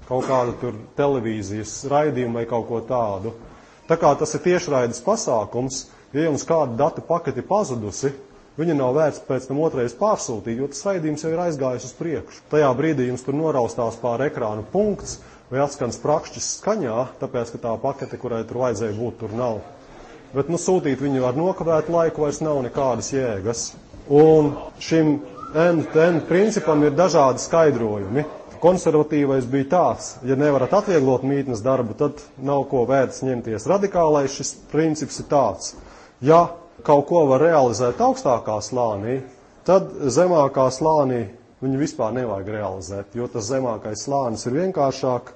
kaut kādu tur televīzijas raidījumu vai kaut ko tādu. Tā kā tas ir tiešraides pasākums, ja jums kāda datu paketi pazudusi, viņa nav vērts pēc tam otrais pārsūtīt, jo tas raidījums jau ir aizgājis uz priekšu. Tajā brīdī jums tur noraustās pār ekrānu punkts vai atskan sprakšķis skaņā, tāpēc, ka tā pakete, kurai tur vajadzēja būt, tur nav. Bet sūtīt viņu ar nokavētu laiku vairs nav nekādas jēgas. Un šim end-to-end principam ir dažādi skaidrojumi. Konservatīvais bija tāds, ja nevarat atvieglot mītnes darbu, tad nav ko vērts ņemties. Radikālais šis princips ir tāds, ja kaut ko var realizēt augstākā slānī, tad zemākā slānī viņu vispār nevajag realizēt, jo tas zemākais slānis ir vienkāršāk,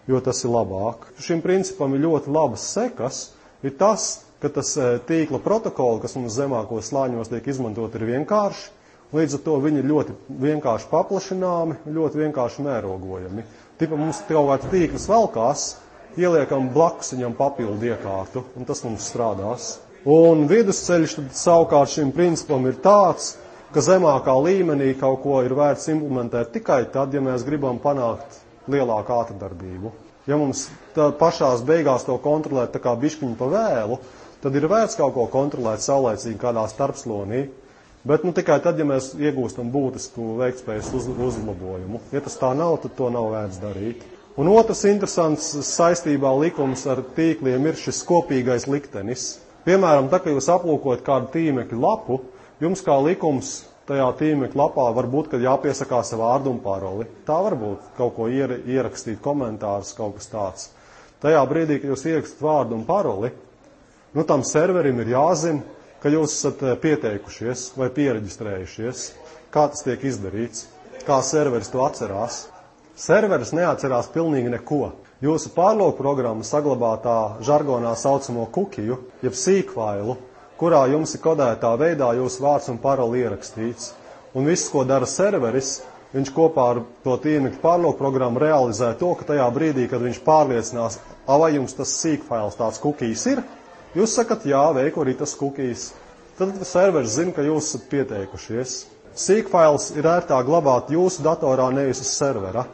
jo tas ir labāk. Šim principam ir ļoti labas sekas, ir tas, ka tas tīkla protokoli, kas mums zemākos slāņos tiek izmantot, ir vienkārši. Līdz ar to viņi ir ļoti vienkārši paplašināmi, ļoti vienkārši mērogojami. Tipa mums kaut kāds tīkls velkās, ieliekam blakus viņam papildu iekārtu, un tas mums strādās. Un vidusceļš tad savukārt šim principam ir tāds, ka zemākā līmenī kaut ko ir vērts implementēt tikai tad, ja mēs gribam panākt lielāku ātrdarbību. Ja mums pašās beigās to kontrolēt tā kā bišķiņu pa vēlu, tad ir vērts kaut ko kontrolēt saulaicīgi kādā starpslonī, bet tikai tad, ja mēs iegūstam būtisku veiktspējas uzlabojumu. Ja tas tā nav, tad to nav vērts darīt. Un otrs interesants saistībā likums ar tīkliem ir šis kopīgais liktenis. Piemēram, tā, ka jūs aplūkojat kādu tīmekļu lapu, jums kā likums tajā tīmekļa lapā var būt, ka jāpiesakās vārdu un paroli. Tā var būt kaut ko ierakstīt komentārus, kaut kas tāds. Tajā brīdī, kad jūs ierakstat vārdu un paroli, tam serverim ir jāzina, ka jūs esat pieteikušies vai piereģistrējušies. Kā tas tiek izdarīts? Kā serveris to atcerās? Serveris neatcerās pilnīgi neko. Jūsu pārlūku programma saglabā tā žargonā saucamo kukiju, jeb sīkfailu, kurā jums ir kodētā veidā jūsu vārds un paroli ierakstīts. Un viss, ko dara serveris, viņš kopā ar to tīmekļa pārlūku programmu realizē to, ka tajā brīdī, kad viņš pārliecinās, vai jums tas sīkfails tāds kukijs ir, jūs sakat, jā, veiku arī tas kukijs. Tad serveris zina, ka jūs esat pieteikušies. Sīkfails ir ērtāk glabāt jūsu datorā, nevis uz servera.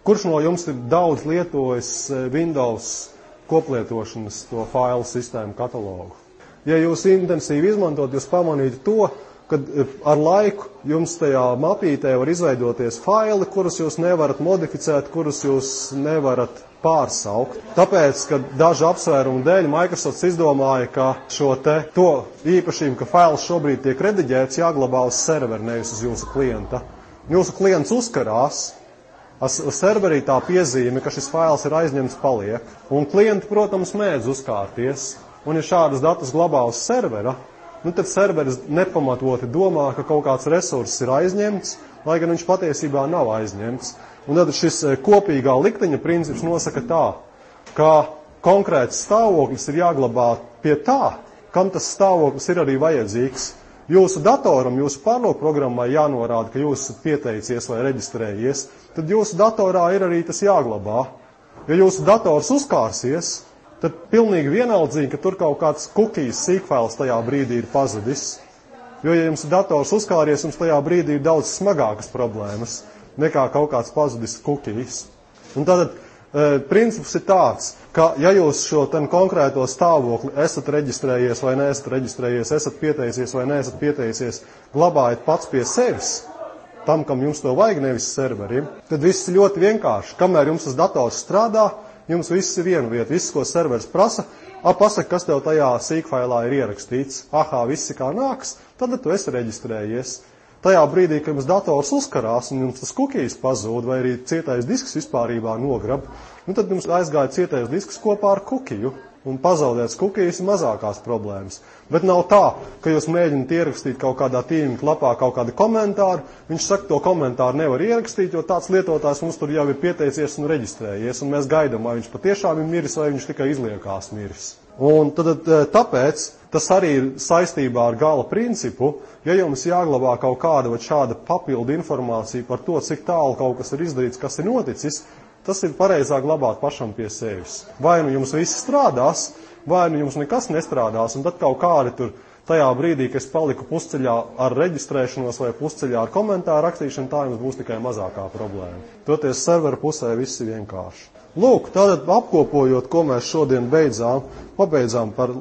Kurš no jums ir daudz lietojis Windows koplietošanas to failu sistēmu katalogu? Ja jūs intensīvi izmantot, jūs pamanītu to, kad ar laiku jums tajā mapītē var izveidoties faili, kurus jūs nevarat modificēt, kurus jūs nevarat pārsaukt. Tāpēc, ka dažu apsvērumu dēļ Microsoft izdomāja, ka to īpašību, ka fails šobrīd tiek rediģēts, jāglabā uz servera, nevis uz jūsu klienta. Jūsu klients uzkarās, serverī tā piezīme, ka šis fails ir aizņemts, paliek. Un klienti, protams, mēdz uzkārties. Un ja šādas datus glabā uz servera, tad serveris nepamatoti domā, ka kaut kāds resurss ir aizņemts, lai gan viņš patiesībā nav aizņemts. Un tad šis kopīgā likteņa princips nosaka tā, ka konkrēts stāvoklis ir jāglabā pie tā, kam tas stāvoklis ir arī vajadzīgs. Jūsu datoram, jūsu pārlogprogrammai jānorāda, ka jūs esat pieteicies vai reģistrējies, tad jūsu datorā ir arī tas jāglabā. Ja jūsu dators uzkārsies, tad pilnīgi vienaldzīgi, ka tur kaut kāds cookies sīkfails tajā brīdī ir pazudis. Jo, ja jums dators uzkāries, jums tajā brīdī ir daudz smagākas problēmas nekā kaut kāds pazudis cookies. Un tātad princips ir tāds, ka ja jūs šo konkrēto stāvokli esat reģistrējies vai neesat reģistrējies, esat pieteicies vai neesat pieteicies, glabājat pats pie sevis, tam, kam jums to vajag, nevis serverim, tad viss ir ļoti vienkārši. Kamēr jums tas dators strādā, jums viss ir viena vieta, viss, ko serveris prasa, pasaka, kas tev tajā sīkfailā ir ierakstīts. Viss kā nāks, tad tu esi reģistrējies. Tajā brīdī, kad jums dators uzkarās un jums tas cookies pazūd, vai arī cietais disks vispārībā nograb, tad jums aizgāja cietais disks kopā ar cookiju. Un pazaudēts cookies ir mazākās problēmas. Bet nav tā, ka jūs mēģināt ierakstīt kaut kādā tīmekļa lapā kaut kādu komentāru, viņš saka, to komentāru nevar ierakstīt, jo tāds lietotājs mums tur jau ir pieteicies un reģistrējies, un mēs gaidām, vai viņš patiešām ir miris, vai viņš tikai izliekās miris. Un tad, tāpēc tas arī ir saistībā ar gala principu, ja jums jāglabā kaut kāda vai šāda papildu informācija par to, cik tālu kaut kas ir izdarīts, kas ir noticis, tas ir pareizāk glabāt pašam pie sevis. Vai nu jums viss strādās, vai nu jums nekas nestrādās, un tad kaut kādi tur tajā brīdī, kad es paliku pusceļā ar reģistrēšanos vai pusceļā ar komentāru rakstīšanu, tā jums būs tikai mazākā problēma. Toties servera pusē viss ir vienkārši. Lūk, tātad apkopojot, ko mēs šodien pabeidzām par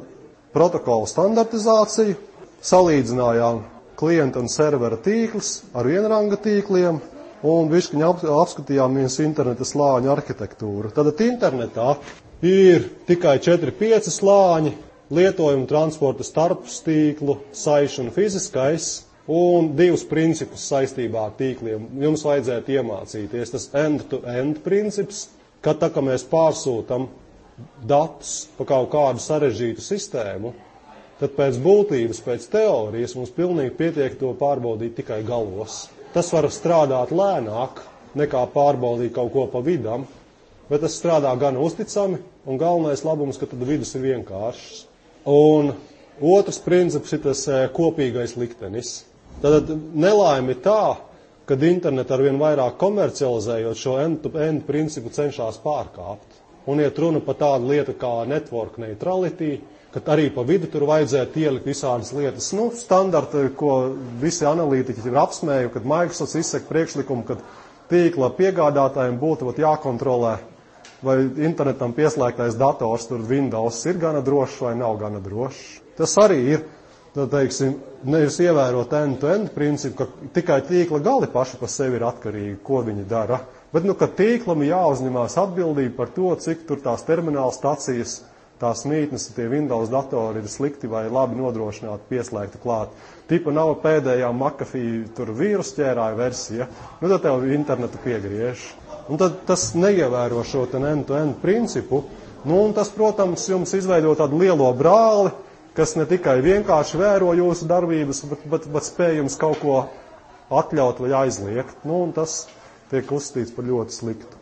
protokolu standartizāciju, salīdzinājām klienta un servera tīklus ar vienranga tīkliem, un bišķiņi apskatījāmies interneta slāņu arhitektūru. Tātad internetā ir tikai 4-5 slāņi, lietojumu transporta starpstīklu, saišu un fiziskais, un 2 principus saistībā ar tīkliem. Jums vajadzētu iemācīties tas end-to-end princips, ka tā, ka mēs pārsūtam datus pa kaut kādu sarežģītu sistēmu, tad pēc būtības, pēc teorijas mums pilnīgi pietiek to pārbaudīt tikai galos. Tas var strādāt lēnāk, nekā pārbaudīt kaut ko pa vidam, bet tas strādā gan uzticami, un galvenais labums, ka tad vidus ir vienkāršs. Un otrs princips ir tas kopīgais liktenis. Tad nelaime ir tā, kad internet arvien vairāk komercializējot šo end-to-end principu cenšas pārkāpt. Un iet runa par tādu lietu kā network neutrality, kad arī pa vidu tur vajadzētu ielikt visādas lietas. Standarti, ko visi analītiķi ir apsmēju, kad Microsoft izsaka priekšlikumu, kad tīkla piegādātājiem būtu jākontrolē, vai internetam pieslēgtais dators, tur Windows ir gana drošs vai nav gana drošs. Tas arī ir, teiksim, nevis ievērot end-to-end principu, ka tikai tīkla gali paši pa sevi ir atkarīgi, ko viņi dara. Bet, ka tīklam jāuzņemās atbildība par to, cik tur tās termināla stacijas, tās mītnes, tie Windows datori ir slikti vai labi nodrošināti, pieslēgti klāt. Tipa nav pēdējā McAfee tur vīrusķērāja versija, tad tev internetu piegriež. Un tad tas neievēro šo end-to-end principu, un tas, protams, jums izveido tādu lielo brāli, kas ne tikai vienkārši vēro jūsu darbības, bet spēj jums kaut ko atļaut vai aizliegt. Un tas tiek uzskatīts par ļoti sliktu.